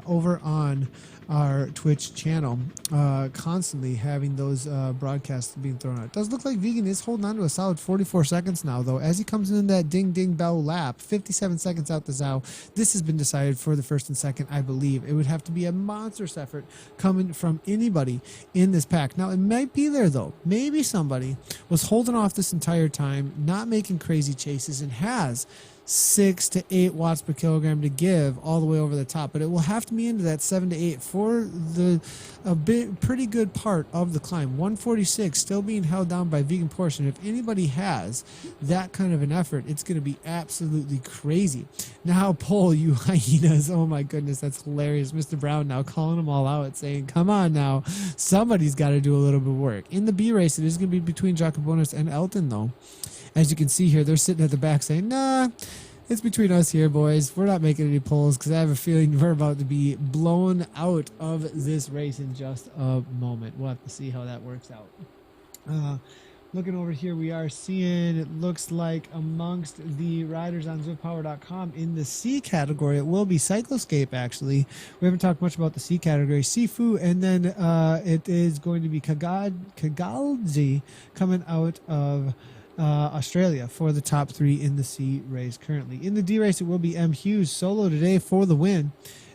over on our Twitch channel, constantly having those broadcasts being thrown out. It does look like Vegan is holding on to a solid 44 seconds now, though, as he comes in that ding ding bell lap. 57 seconds out the Zhao. This has been decided for the first and second, I believe. It would have to be a monstrous effort coming from anybody in this pack. Now, it might be there, though. Maybe somebody was holding off this entire time, not making crazy chases, and has 6 to 8 watts per kilogram to give all the way over the top, but it will have to be into that 7 to 8 for pretty good part of the climb. 146 still being held down by Vegan Portion. If anybody has that kind of an effort, it's going to be absolutely crazy. Now pull, you hyenas. Oh my goodness, that's hilarious. Mr. Brown now calling them all out, saying, come on now, somebody's got to do a little bit of work. In the B race, it is going to be between Jacobonis and Elton, though. As you can see here, they're sitting at the back saying, nah, it's between us here, boys. We're not making any polls because I have a feeling we're about to be blown out of this race in just a moment. We'll have to see how that works out. Looking over here, we are seeing, it looks like amongst the riders on ZwiftPower.com in the C category, it will be Cycloscape, actually. We haven't talked much about the C category. Sifu, and then it is going to be Kagalji coming out of Australia for the top 3 in the C race currently. In the D race, it will be M. Hughes solo today for the win.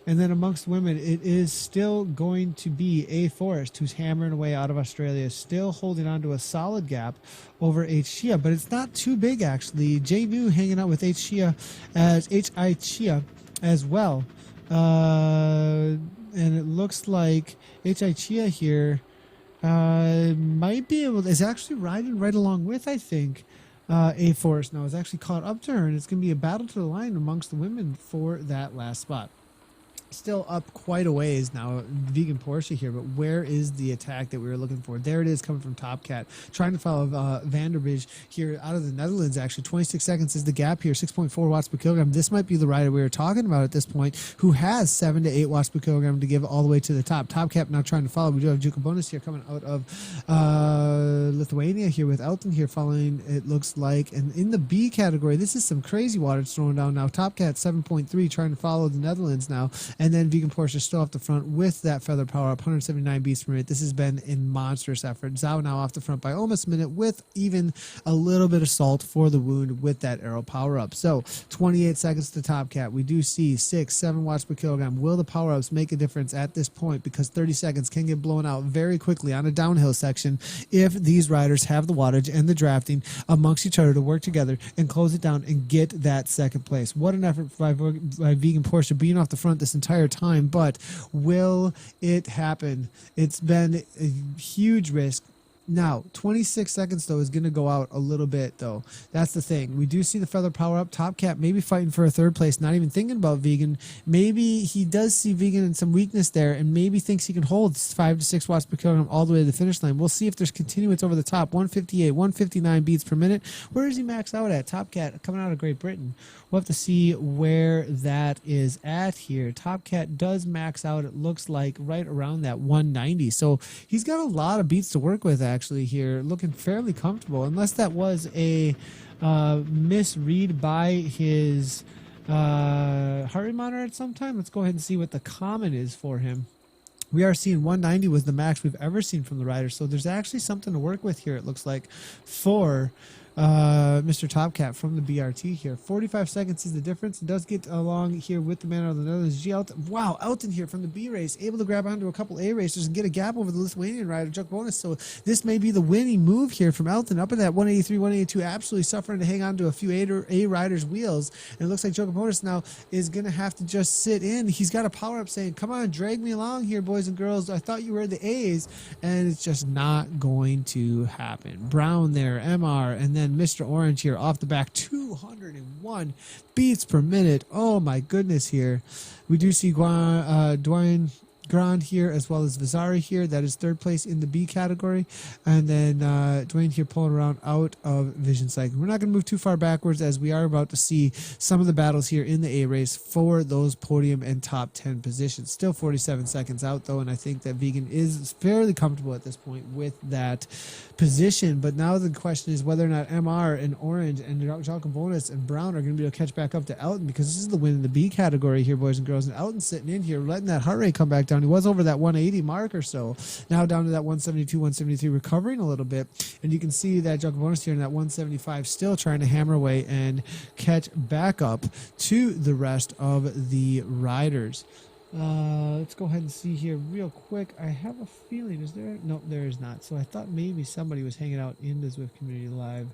And then amongst women, it is still going to be A. Forrest, who's hammering away out of Australia, still holding on to a solid gap over H. Chia, but it's not too big, actually. J. New hanging out with H. Chia as H.I. Chia as well. And it looks like H.I. Chia here might be able to, is actually riding right along with, I think, A. Forrest now is actually caught up to her, and it's going to be a battle to the line amongst the women for that last spot. Still up quite a ways now, Vegan Porsche here, but where is the attack that we were looking for? There it is, coming from Top Cat, trying to follow Vanderbridge here out of the Netherlands, actually. 26 seconds is the gap here, 6.4 watts per kilogram. This might be the rider we were talking about at this point, who has 7 to 8 watts per kilogram to give all the way to the top. Top Cat now trying to follow. We do have Jukabonis here coming out of Lithuania here with Elton here following, it looks like. And in the B category, this is some crazy water it's throwing down now. Top Cat 7.3 trying to follow the Netherlands now. And then Vegan Porsche is still off the front with that feather power up, 179 beats per minute. This has been a monstrous effort. Zhao now off the front by almost a minute with even a little bit of salt for the wound with that arrow power up. So 28 seconds to Top Cat. We do see 6, 7 watts per kilogram. Will the power ups make a difference at this point? Because 30 seconds can get blown out very quickly on a downhill section if these riders have the wattage and the drafting amongst each other to work together and close it down and get that second place. What an effort by Vegan Porsche being off the front this entire time, but will it happen? It's been a huge risk. Now, 26 seconds, though, is going to go out a little bit, though. That's the thing. We do see the feather power up. Top Cat maybe fighting for a third place, not even thinking about Vegan. Maybe he does see Vegan in some weakness there and maybe thinks he can hold 5 to 6 watts per kilogram all the way to the finish line. We'll see if there's continuance over the top. 158, 159 beats per minute. Where does he max out at? Top Cat coming out of Great Britain. We'll have to see where that is at here. Top Cat does max out, it looks like, right around that 190. So he's got a lot of beats to work with, actually, here. Looking fairly comfortable, unless that was a misread by his heart rate monitor at some time. Let's go ahead and see what the common is for him. We are seeing 190 was the max we've ever seen from the rider. So there's actually something to work with here, it looks like, for Mr. Top Cat from the BRT here. 45 seconds is the difference. It does get along here with the man out of the Netherlands. Elton. Wow, Elton here from the B race, able to grab onto a couple A racers and get a gap over the Lithuanian rider, Jukabonis. So this may be the winning move here from Elton, up at that 183, 182, absolutely suffering to hang on to a few A riders' wheels. And it looks like Jukabonis now is going to have to just sit in. He's got a power up saying, come on, drag me along here, boys and girls. I thought you were the A's. And it's just not going to happen. Brown there, MR, and then Mr. Orange here off the back, 201 beats per minute. Oh my goodness here. We do see Dwayne Grand here as well as Vizari here. That is third place in the B category. And then Dwayne here pulling around out of Vision Cycle. We're not going to move too far backwards as we are about to see some of the battles here in the A race for those podium and top 10 positions. Still 47 seconds out though, and I think that Vegan is fairly comfortable at this point with that position. But now the question is whether or not MR and Orange and Jukabonis and Brown are going to be able to catch back up to Elton, because this is the win in the B category here, boys and girls. And Elton's sitting in here, letting that heart rate come back down. He was over that 180 mark or so. Now down to that 172, 173, recovering a little bit. And you can see that Jukabonis here in that 175 still trying to hammer away and catch back up to the rest of the riders. Let's go ahead and see here real quick. I have a feeling, is there? No, there is not. So I thought maybe somebody was hanging out in the Zwift Community Live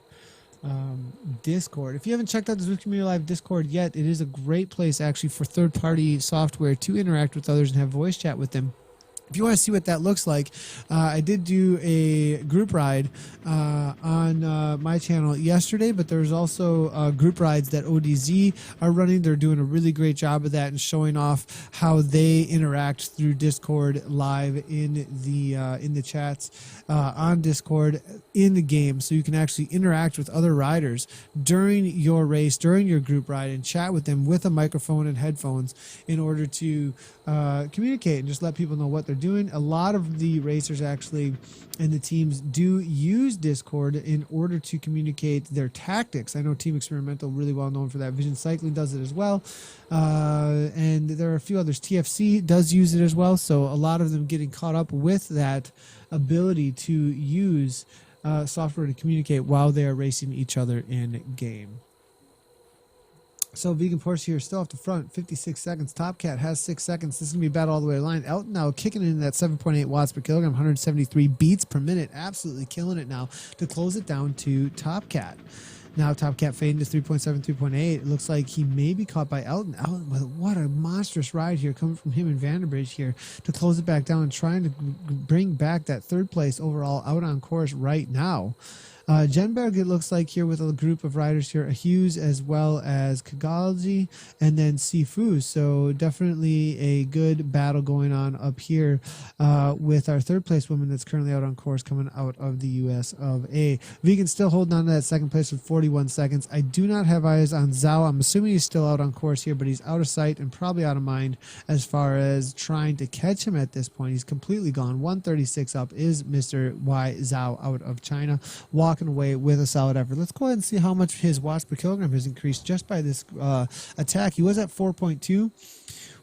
Discord. If you haven't checked out the Zwift Community Live Discord yet, it is a great place actually for third-party software to interact with others and have voice chat with them. If you want to see what that looks like, I did do a group ride on my channel yesterday, but there's also group rides that ODZ are running. They're doing a really great job of that and showing off how they interact through Discord live in the chats on Discord in the game, so you can actually interact with other riders during your race, during your group ride, and chat with them with a microphone and headphones in order to communicate and just let people know what they're doing. A lot of the racers actually and the teams do use Discord in order to communicate their tactics. I know Team Experimental, really well known for that. Vision Cycling does it as well, and there are a few others. TFC does use it as well, so a lot of them getting caught up with that ability to use software to communicate while they are racing each other in game. So Vegan Porsche here, still off the front, 56 seconds. Top Cat has 6 seconds. This is going to be a battle all the way to the line. Elton now kicking in that 7.8 watts per kilogram, 173 beats per minute. Absolutely killing it now to close it down to Top Cat. Now Top Cat fading to 3.7, 3.8. It looks like he may be caught by Elton. Elton, what a monstrous ride here coming from him and Vanderbridge here to close it back down and trying to bring back that third place overall out on course right now. Jenberg, it looks like here with a group of riders here, Hughes as well as Kagalji and then Sifu. So definitely a good battle going on up here with our third place woman that's currently out on course coming out of the US of A. Vegan still holding on to that second place with 41 seconds. I do not have eyes on Zhao. I'm assuming he's still out on course here, but he's out of sight and probably out of mind as far as trying to catch him at this point. He's completely gone. 136 up is Mr. Y Zhao out of China. Walking away with a solid effort. Let's go ahead and see how much his watts per kilogram has increased just by this attack. He was at 4.2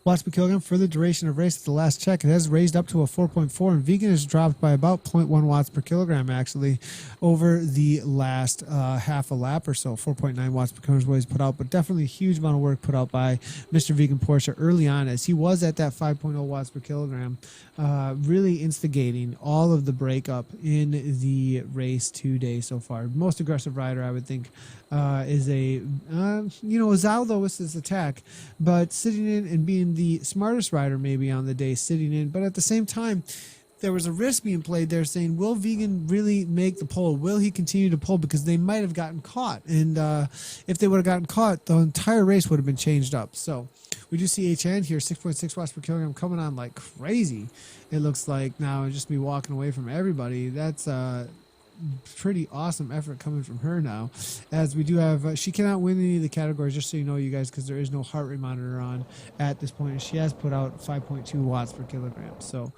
watts per kilogram for the duration of race. At the last check, it has raised up to a 4.4, and Vegan has dropped by about 0.1 watts per kilogram actually over the last half a lap or so. 4.9 watts per kilogram is what he's put out, but definitely a huge amount of work put out by Mr. Vegan Porsche early on, as he was at that 5.0 watts per kilogram, really instigating all of the breakup in the race today so far. Most aggressive rider, I would think, is a Zhao, though, with his attack, but sitting in and being the smartest rider maybe on the day, sitting in. But at the same time, there was a risk being played there, saying, will Vegan really make the pole? Will he continue to pull? Because they might have gotten caught. And if they would have gotten caught, the entire race would have been changed up. So we do see HN here, 6.6 watts per kilogram, coming on like crazy. It looks like now, just be walking away from everybody. That's pretty awesome effort coming from her now, as we do have she cannot win any of the categories, just so you know, you guys, because there is no heart rate monitor on at this point. She has put out 5.2 watts per kilogram, so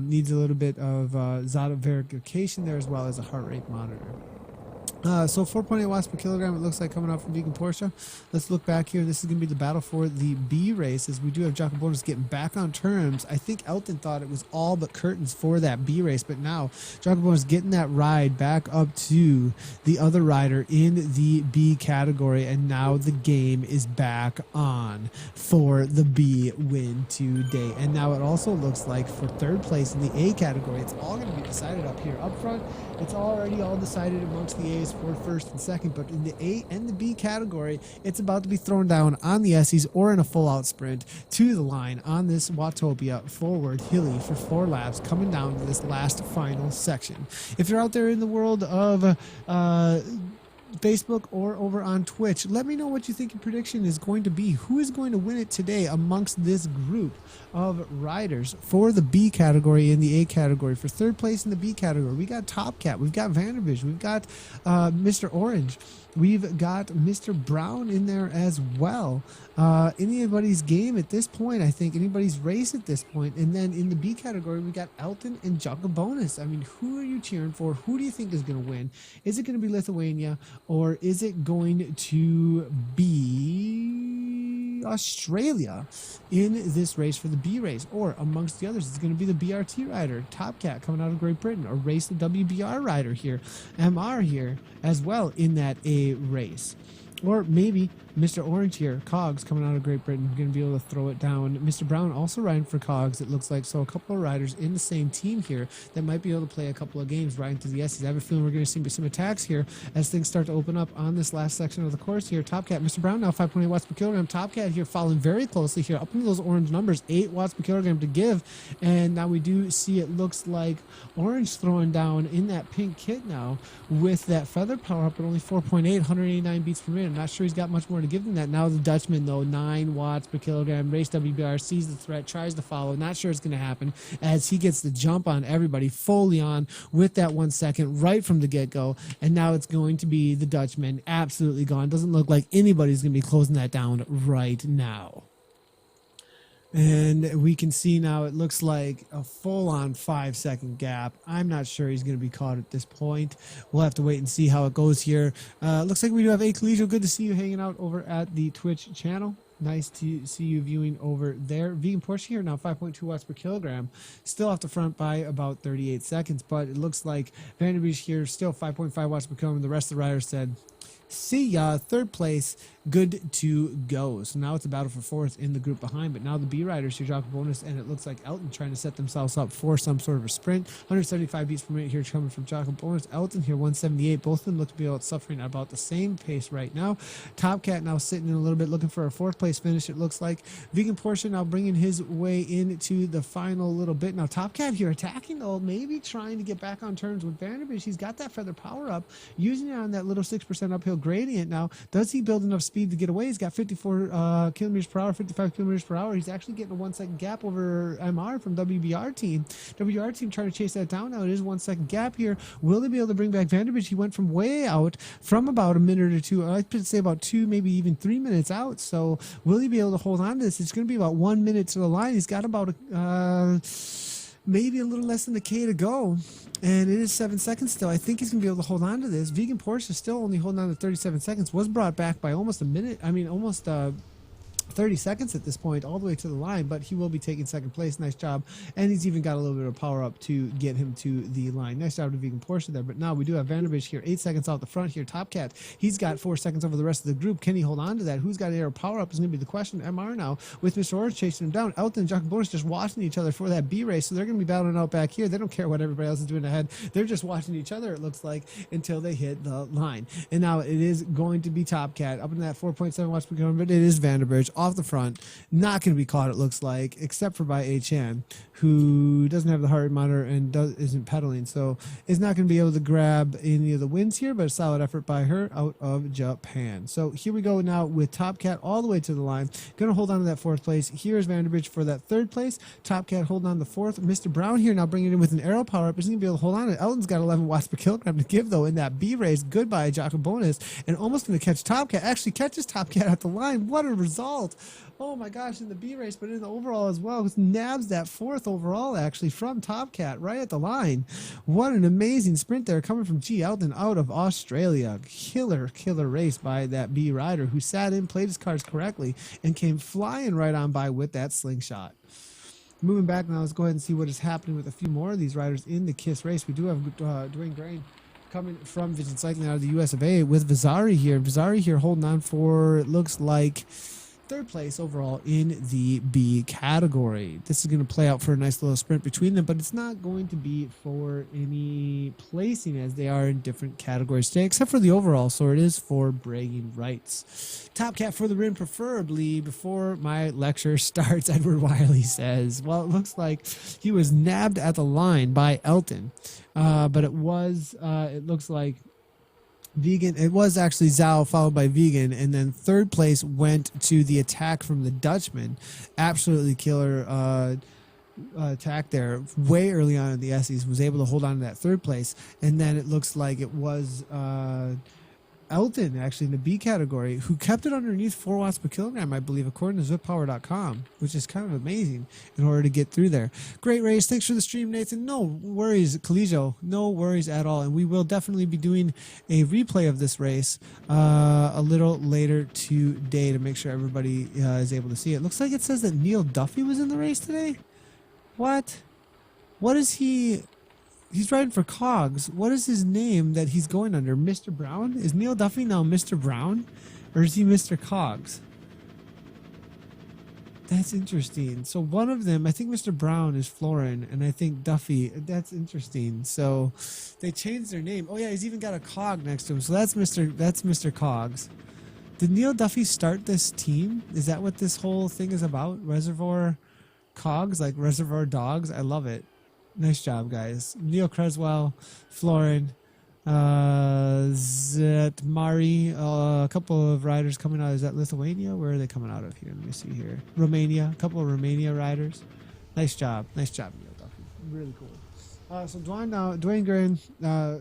needs a little bit of Zada verification there, as well as a heart rate monitor. So 4.8 watts per kilogram, it looks like, coming out from Vegan Porsche. Let's look back here. This is going to be the battle for the B race, as we do have Jacobonus getting back on terms. I think Elton thought it was all but curtains for that B race, but now Jacobonus getting that ride back up to the other rider in the B category, and now the game is back on for the B win today. And now it also looks like for third place in the A category, it's all going to be decided up here. Up front, it's already all decided amongst the A's for first and second, but in the A and the B category, it's about to be thrown down on the S's or in a full-out sprint to the line on this Watopia forward hilly for 4 laps, coming down to this last final section. If you're out there in the world of Facebook or over on Twitch, let me know what you think your prediction is going to be. Who is going to win it today amongst this group of riders for the B category and the A category? For third place in the B category, we got Top Cat, we've got Vanderbilt, we've got Mr. Orange, we've got Mr. Brown in there as well. Anybody's game at this point, I think, anybody's race at this point. And then in the B category, we got Elton and Jacobonus. I mean, who are you cheering for? Who do you think is going to win? Is it going to be Lithuania, or is it going to be Australia in this race for the B race? Or amongst the others, it's going to be the BRT rider, Top Cat, coming out of Great Britain, or race the WBR rider here, MR here as well in that A race. Or maybe Mr. Orange here, Cogs, coming out of Great Britain, going to be able to throw it down. Mr. Brown also riding for Cogs, it looks like. So a couple of riders in the same team here that might be able to play a couple of games riding to the S's. I have a feeling we're going to see some attacks here as things start to open up on this last section of the course here. Top Cat, Mr. Brown now 5.8 watts per kilogram. Top Cat here following very closely here, up into those orange numbers, 8 watts per kilogram to give. And now we do see it looks like Orange throwing down in that pink kit now with that feather power up at only 4.8, 189 beats per minute. I'm not sure he's got much more to give than that. Now the Dutchman, though, 9 watts per kilogram. Race WBR sees the threat, tries to follow. Not sure it's going to happen as he gets the jump on everybody fully on with that 1 second right from the get-go. And now it's going to be the Dutchman absolutely gone. Doesn't look like anybody's going to be closing that down right now. And we can see now it looks like a full-on 5-second gap. I'm not sure he's going to be caught at this point. We'll have to wait and see how it goes here. Looks like we do have A Collegio. Good to see you hanging out over at the Twitch channel. Nice to see you viewing over there. Vegan Porsche here now 5.2 watts per kilogram. Still off the front by about 38 seconds, but it looks like Vanderbeek here still 5.5 watts per kilogram. The rest of the riders said, see ya, third place, good to go. So now it's a battle for fourth in the group behind, but now the B riders here, Jocko Bonus, and it looks like Elton trying to set themselves up for some sort of a sprint. 175 beats per minute here coming from Jocko Bonus. Elton here 178. Both of them look to be able to suffering at about the same pace right now. Top Cat now sitting in a little bit looking for a fourth place finish, it looks like. Vegan Porsche now bringing his way into the final little bit. Now Top Cat here attacking though, maybe trying to get back on terms with Vanderbeek. He's got that feather power up, using it on that little 6% uphill gradient. Now does he build enough speed to get away? He's got 54 kilometers per hour, 55 kilometers per hour. He's actually getting a 1 second gap over MR from WBR team. WBR team trying to chase that down now. It is 1 second gap here. Will they be able to bring back Vanderbeek? He went from way out from about a minute or two. I'd say about 2, maybe even 3 minutes out. So will he be able to hold on to this? It's going to be about 1 minute to the line. He's got about maybe a little less than a K to go. And it is 7 seconds still. I think he's going to be able to hold on to this. Vegan Porsche is still only holding on to 37 seconds. Was brought back by almost a minute. I mean, almost 30 seconds at this point, all the way to the line, but he will be taking second place. Nice job. And he's even got a little bit of power up to get him to the line. Nice job to Vegan Porsche there. But now we do have Vanderbeek here, 8 seconds out the front here. Top Cat, he's got 4 seconds over the rest of the group. Can he hold on to that? Who's got air power up is going to be the question. MR now with Mr. Orange chasing him down. Elton and Jocko Bonus just watching each other for that B race. So they're going to be battling out back here. They don't care what everybody else is doing ahead. They're just watching each other, it looks like, until they hit the line. And now it is going to be Top Cat up in that 4.7 watts per kilogram, but it is Vanderbeek off the front. Not going to be caught, it looks like, except for by HN, who doesn't have the heart rate monitor and isn't pedaling, so is not going to be able to grab any of the wins here, but a solid effort by her out of Japan. So here we go now with Top Cat all the way to the line. Going to hold on to that fourth place. Here's Vanderbeek for that third place. Top Cat holding on the fourth. Mr. Brown here now bringing it in with an arrow power up. Isn't going to be able to hold on. Elton's got 11 watts per kilogram to give, though, in that B race. Goodbye, Jocko Bonus, and almost going to catch Top Cat. Actually catches Top Cat at the line. What a result. Oh my gosh, in the B race, but in the overall as well. Nabs that fourth overall, actually, from Top Cat right at the line. What an amazing sprint there coming from G. Elton out of Australia. Killer race by that B rider who sat in, played his cards correctly, and came flying right on by with that slingshot. Moving back now, let's go ahead and see what is happening with a few more of these riders in the KISS race. We do have Dwayne Grain coming from Vision Cycling out of the US of A with Vazari here. Vazari here holding on for, it looks like, third place overall in the B category. This is going to play out for a nice little sprint between them, but it's not going to be for any placing as they are in different categories today, except for the overall, so it is for bragging rights. Top Cat for the win, preferably before my lecture starts, Edward Wiley says. Well, it looks like he was nabbed at the line by Elton, but it looks like Vegan, it was actually Zhao followed by Vegan, and then third place went to the attack from the Dutchman. Absolutely killer attack there way early on in the Essies, was able to hold on to that third place, and then it looks like it was Elton, actually, in the B category, who kept it underneath 4 watts per kilogram, I believe, according to ZipPower.com, which is kind of amazing in order to get through there. Great race. Thanks for the stream, Nathan. No worries, Collegio. No worries at all. And we will definitely be doing a replay of this race a little later today to make sure everybody is able to see it. Looks like it says that Neil Duffy was in the race today. What? What is he? He's riding for Cogs. What is his name that he's going under? Mr. Brown? Is Neil Duffy now Mr. Brown? Or is he Mr. Cogs? That's interesting. So one of them, I think Mr. Brown is Florin, and I think Duffy. That's interesting. So they changed their name. Oh yeah, he's even got a cog next to him. So that's Mr. Cogs. Did Neil Duffy start this team? Is that what this whole thing is about? Reservoir Cogs, like Reservoir Dogs? I love it. Nice job, guys. Neil Creswell, Florin, Zetmari, a couple of riders coming out. Is that Lithuania? Where are they coming out of here? Let me see here. Romania. A couple of Romania riders. Nice job. Nice job, Neil Duffy. Really cool. So Dwayne Green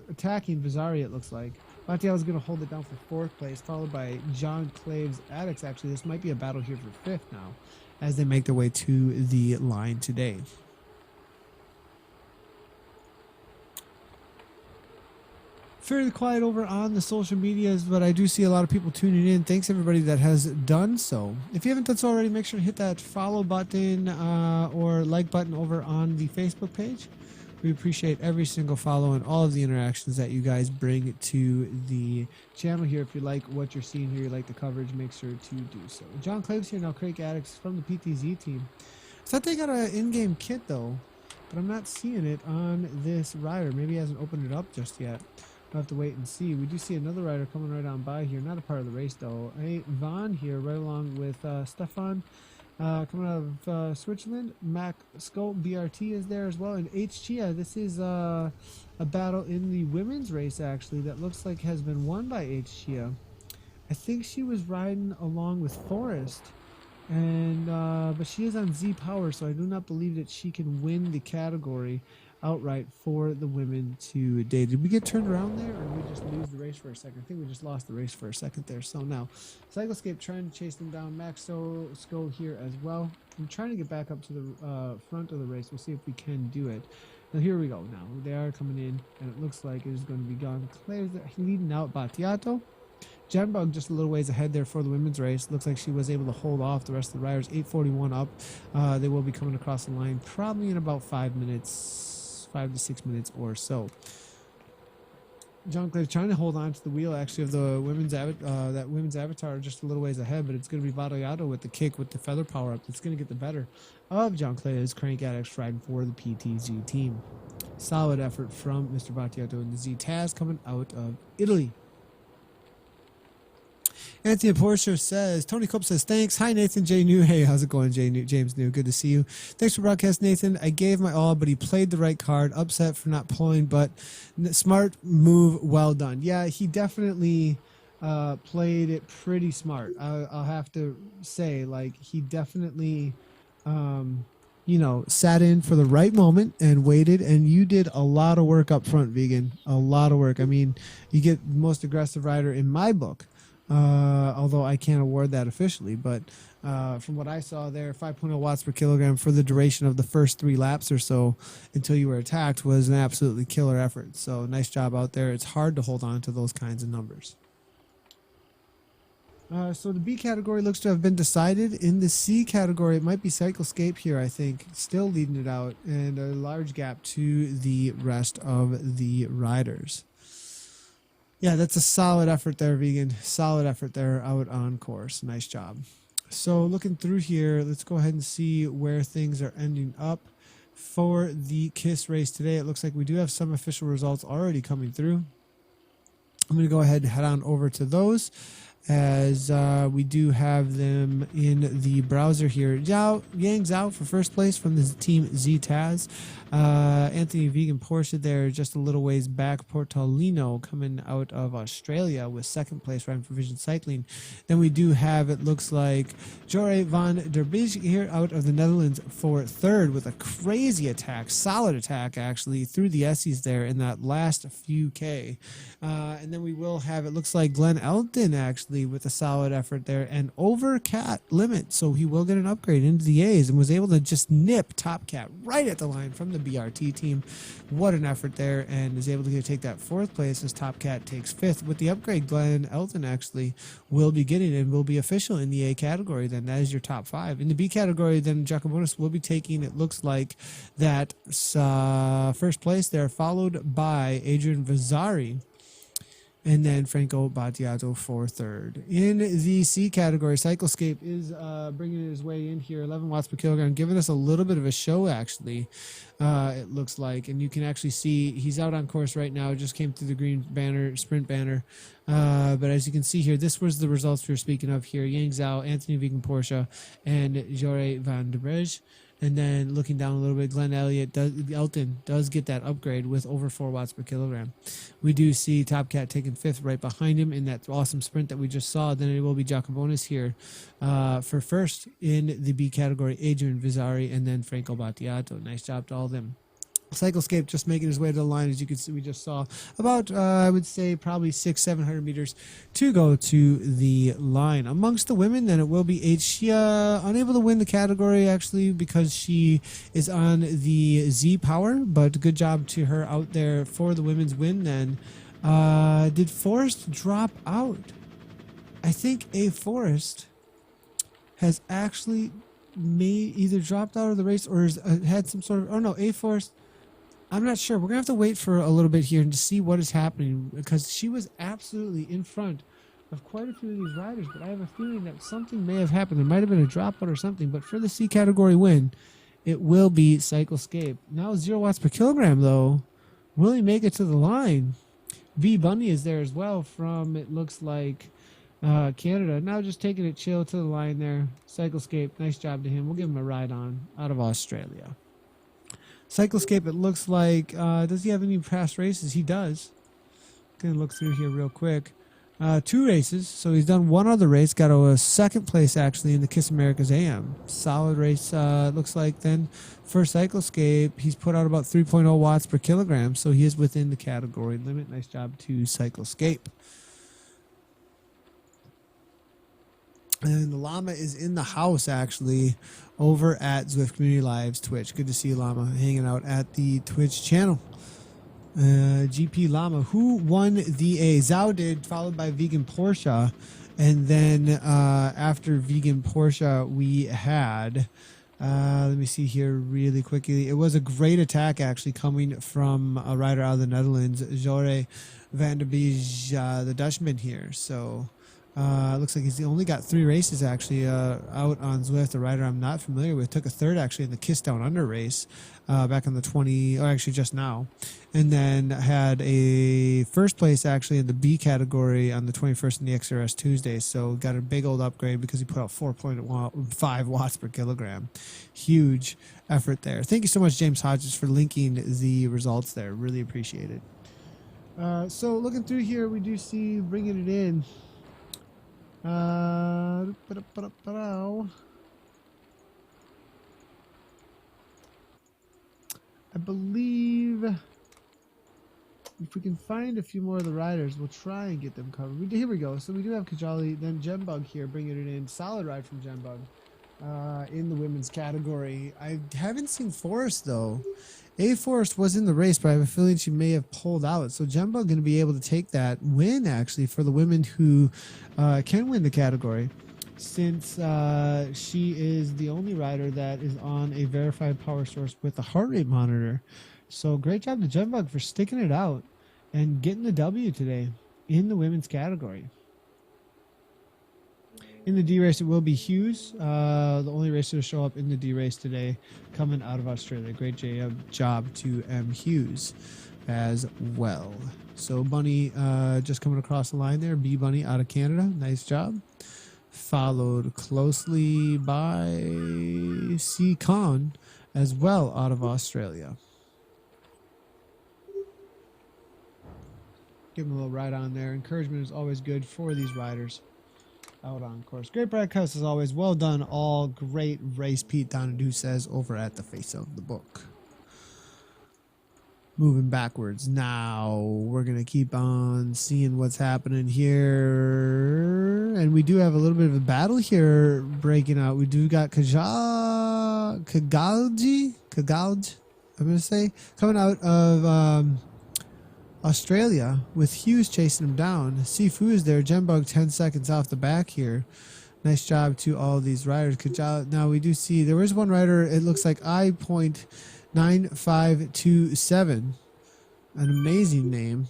attacking Vizari, it looks like. Montiel is going to hold it down for fourth place, followed by John Claves Addicts. Actually, this might be a battle here for fifth now as they make their way to the line today. Fairly quiet over on the social medias, but I do see a lot of people tuning in. Thanks everybody that has done so. If you haven't done so already, make sure to hit that follow button or like button over on the Facebook page. We appreciate every single follow and all of the interactions that you guys bring to the channel here. If you like what you're seeing here, you like the coverage, make sure to do so. John Claves here now, Craig Addicts from the PTZ team. I thought they got an in-game kit though, but I'm not seeing it on this rider. Maybe he hasn't opened it up just yet. We'll have to wait and see. We do see another rider coming right on by here. Not a part of the race, though. Hey, Vaughn here, right along with Stefan. Coming out of Switzerland. Mac Scope BRT is there as well. And H. Chia, this is a battle in the women's race, actually, that looks like has been won by H. Chia. I think she was riding along with Forrest. And but she is on Z Power, so I do not believe that she can win the category outright for the women today. Did we get turned around there, or did we just lose the race for a second? I think we just lost the race for a second there. So now, Cyclescape trying to chase them down. Max Sko here as well. I'm trying to get back up to the front of the race. We'll see if we can do it. Now here we go. Now they are coming in, and it looks like it is going to be gone. Claire's leading out Battiato. Jenbug just a little ways ahead there for the women's race. Looks like she was able to hold off the rest of the riders. 8:41 up. They will be coming across the line probably in about 5 to 6 minutes or so. John Clare trying to hold on to the wheel actually of the women's that women's avatar just a little ways ahead, but it's going to be Vadayato with the kick with the feather power up. It's going to get the better of John Clare's Crank Addicts riding for the PTZ team. Solid effort from Mr. Vadayato and the Z Taz coming out of Italy. Anthony Porsche says, Tony Cope says, thanks. Hi, Nathan J. New. Hey, how's it going, James New? Good to see you. Thanks for broadcast, Nathan. I gave my all, but he played the right card. Upset for not pulling, but smart move. Well done. Yeah, he definitely played it pretty smart. I'll have to say, like, he definitely, sat in for the right moment and waited, and you did a lot of work up front, Vegan. A lot of work. I mean, you get the most aggressive rider in my book. Although I can't award that officially, but from what I saw there, 5.0 watts per kilogram for the duration of the first 3 laps or so until you were attacked was an absolutely killer effort. So nice job out there. It's hard to hold on to those kinds of numbers. So the B category looks to have been decided. In the C category, it might be Cyclescape here, I think, still leading it out, and a large gap to the rest of the riders. Yeah, that's a solid effort there, Vegan. Solid effort there out on course. Nice job. So looking through here, let's go ahead and see where things are ending up for the KISS race today. It looks like we do have some official results already coming through. I'm going to go ahead and head on over to those as we do have them in the browser here. Yang Zhao for first place from the team Z-Taz. Anthony Vegan Porsche there just a little ways back. Portolino coming out of Australia with second place riding for Vision Cycling. Then we do have, it looks like, Jorre van der Bijl here out of the Netherlands for third with a crazy attack, solid attack actually, through the Essies there in that last few K. And then we will have, it looks like, Glenn Elton actually with a solid effort there and over cat limit, so he will get an upgrade into the A's and was able to just nip Top Cat right at the line from the BRT team. What an effort there, and is able to take that fourth place as Top Cat takes fifth. With the upgrade, Glenn Elton actually will be getting and will be official in the A category. Then that is your top 5. In the B category, then Jacobonis will be taking, it looks like, that first place there, followed by Adrian Vazari. and then Franco Battiato for third. In the C category, Cyclescape is bringing his way in here, 11 watts per kilogram, giving us a little bit of a show, actually, it looks like. And you can actually see he's out on course right now, just came through the green banner, sprint banner. But as you can see here, this was the results we were speaking of here. Yang Zhao, Anthony Vegan Porsche, and Jorre van der Bregg. And then looking down a little bit, Elton does get that upgrade with over 4 watts per kilogram. We do see Top Cat taking fifth right behind him in that awesome sprint that we just saw. Then it will be Jacobonis here for first in the B category, Adrian Vizzari, and then Franco Battiato. Nice job to all of them. Cyclescape just making his way to the line, as you can see. We just saw about I would say probably 600-700 meters to go to the line. Amongst the women, then it will be H. She unable to win the category actually because she is on the Z Power, but good job to her out there for the women's win. Then did Forrest drop out? I think A Forrest has actually either dropped out of the race or has had some sort of, oh no, A Forrest, I'm not sure. We're going to have to wait for a little bit here to see what is happening, because she was absolutely in front of quite a few of these riders, but I have a feeling that something may have happened. There might have been a dropout or something, but for the C category win, it will be Cyclescape. Now 0 watts per kilogram, though. Will he make it to the line? V Bunny is there as well from, it looks like, Canada. Now just taking it chill to the line there. Cyclescape, nice job to him. We'll give him a ride on out of Australia. Cyclescape, it looks like, does he have any past races? He does. Gonna look through here real quick. 2 races, so he's done 1 other race. Got a second place actually in the KISS America's AM. Solid race, it looks like. Then for Cyclescape, he's put out about 3.0 watts per kilogram, so he is within the category limit. Nice job to Cyclescape. And the Llama is in the house, actually, over at Zwift Community Live's Twitch. Good to see you, Llama, hanging out at the Twitch channel. GP Llama, who won the A? Zhao did, followed by Vegan Porsche. And then after Vegan Porsche, we had, let me see here really quickly. It was a great attack, actually, coming from a rider out of the Netherlands, Jorre van der Bregg, the Dutchman here. So looks like he's only got 3 races actually out on Zwift. A rider I'm not familiar with. Took a third actually in the Kiss Down Under race back on the 20, or actually just now, and then had a first place actually in the B category on the 21st in the XRS Tuesday. So got a big old upgrade because he put out 4.5 watts per kilogram. Huge effort there. Thank you so much, James Hodges, for linking the results there. Really appreciate it. So looking through here, we do see bringing it in. I believe if we can find a few more of the riders, we'll try and get them covered. Here we go. So we do have Kajali, then Gembug here bringing it in. Solid ride from Gembug in the women's category. I haven't seen Forrest, though. A Forrest was in the race, but I have a feeling she may have pulled out. So Jemba going to be able to take that win, actually, for the women who can win the category, since she is the only rider that is on a verified power source with a heart rate monitor. So great job to Jembug for sticking it out and getting the W today in the women's category. In the D race, it will be Hughes, the only racer to show up in the D race today, coming out of Australia. Great job to M. Hughes as well. So Bunny just coming across the line there. B Bunny out of Canada. Nice job. Followed closely by C. Khan as well out of Australia. Give him a little ride on there. Encouragement is always good for these riders out on course. Great broadcast as always. Well done all. Great race, Pete Donahue says over at the face of the book. Moving backwards now. We're going to keep on seeing what's happening here. And we do have a little bit of a battle here breaking out. We do got Kagalji, I'm going to say, coming out of Australia with Hughes chasing him down. Sifu is there. Jembug 10 seconds off the back here. Nice job to all these riders. Now we do see there is one rider. It looks like I.9527. An amazing name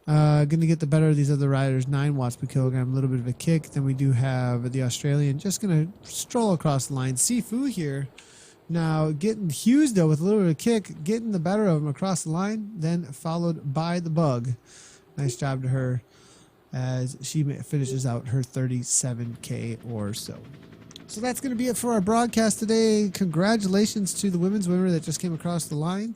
Going to get the better of these other riders, 9 watts per kilogram, a little bit of a kick. Then we do have the Australian just going to stroll across the line. Sifu here now getting Hughes, though, with a little bit of kick, getting the better of him across the line, then followed by the Bug. Nice job to her as she finishes out her 37K or so. So that's going to be it for our broadcast today. Congratulations to the women's winner that just came across the line.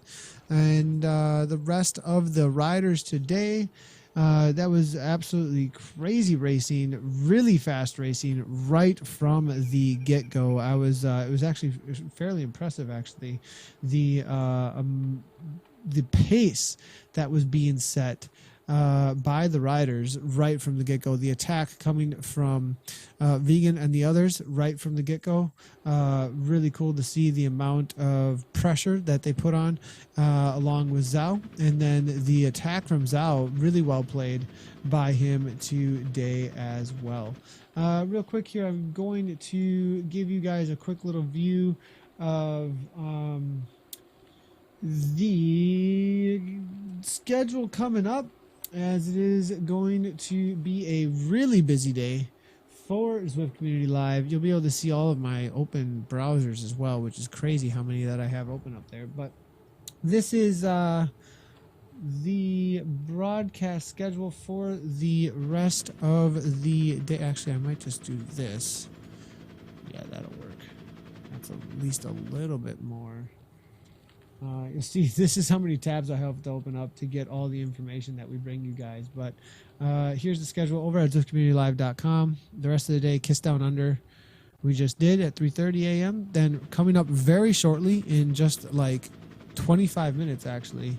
And the rest of the riders today, that was absolutely crazy racing, really fast racing right from the get-go. It was actually fairly impressive, actually, the pace that was being set by the riders right from the get-go. The attack coming from Vegan and the others right from the get-go. Really cool to see the amount of pressure that they put on along with Zhao. And then the attack from Zhao, really well played by him today as well. Real quick here, I'm going to give you guys a quick little view of the schedule coming up, as it is going to be a really busy day for Zwift Community Live. You'll be able to see all of my open browsers as well, which is crazy how many that I have open up there. But this is the broadcast schedule for the rest of the day. Actually, I might just do this. Yeah, that'll work. That's at least a little bit more. You'll see this is how many tabs I have to open up to get all the information that we bring you guys. But here's the schedule over at ZwiftCommunityLive.com. The rest of the day, Kiss Down Under, we just did at 3:30 a.m. Then coming up very shortly, in just like 25 minutes actually,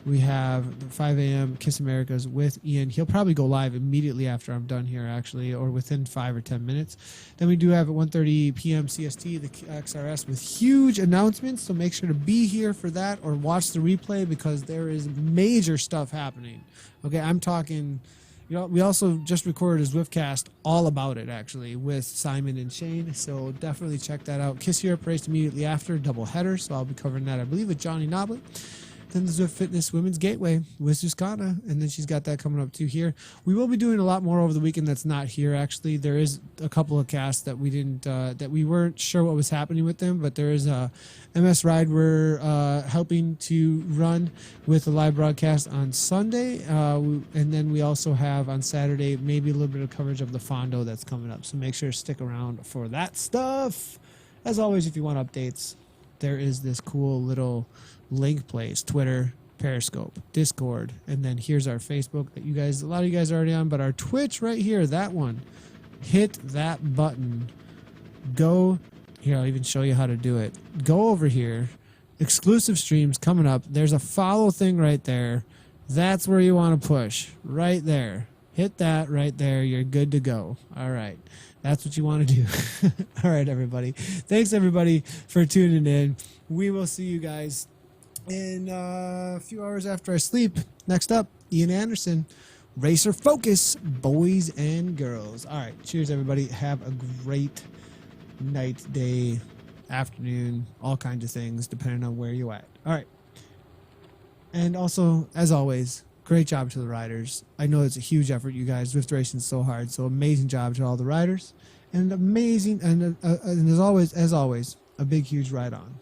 we have 5 a.m. Kiss Americas with Ian. He'll probably go live immediately after I'm done here, actually, or within 5 or 10 minutes. Then we do have at 1:30 p.m. CST, the XRS, with huge announcements. So make sure to be here for that or watch the replay, because there is major stuff happening. Okay, I'm talking. You know, we also just recorded a Zwiftcast all about it, actually, with Simon and Shane. So definitely check that out. Kiss Europe raced immediately after, double header. So I'll be covering that, I believe, with Johnny Nobley. Then the Zwift Fitness Women's Gateway with Suscana, and then she's got that coming up too here. We will be doing a lot more over the weekend that's not here, actually. There is a couple of casts that we didn't, that we weren't sure what was happening with them, but there is a MS Ride we're helping to run with a live broadcast on Sunday, and then we also have on Saturday maybe a little bit of coverage of the Fondo that's coming up, so make sure to stick around for that stuff. As always, if you want updates, there is this cool little link place: Twitter, Periscope, Discord, and then here's our Facebook that you guys, a lot of you guys are already on, but our Twitch right here, that one, hit that button. Go here, I'll even show you how to do it. Go over here, exclusive streams coming up. There's a follow thing right there. That's where you want to push, right there. Hit that right there. You're good to go. All right. That's what you want to do. All right, everybody. Thanks, everybody, for tuning in. We will see you guys in a few hours after I sleep. Next up, Ian Anderson, Racer Focus, boys and girls. All right. Cheers, everybody. Have a great night, day, afternoon, all kinds of things, depending on where you're at. All right. And also, as always, great job to the riders. I know it's a huge effort, you guys. Zwift racing is so hard. So amazing job to all the riders. And amazing, and as always, a big, huge ride on.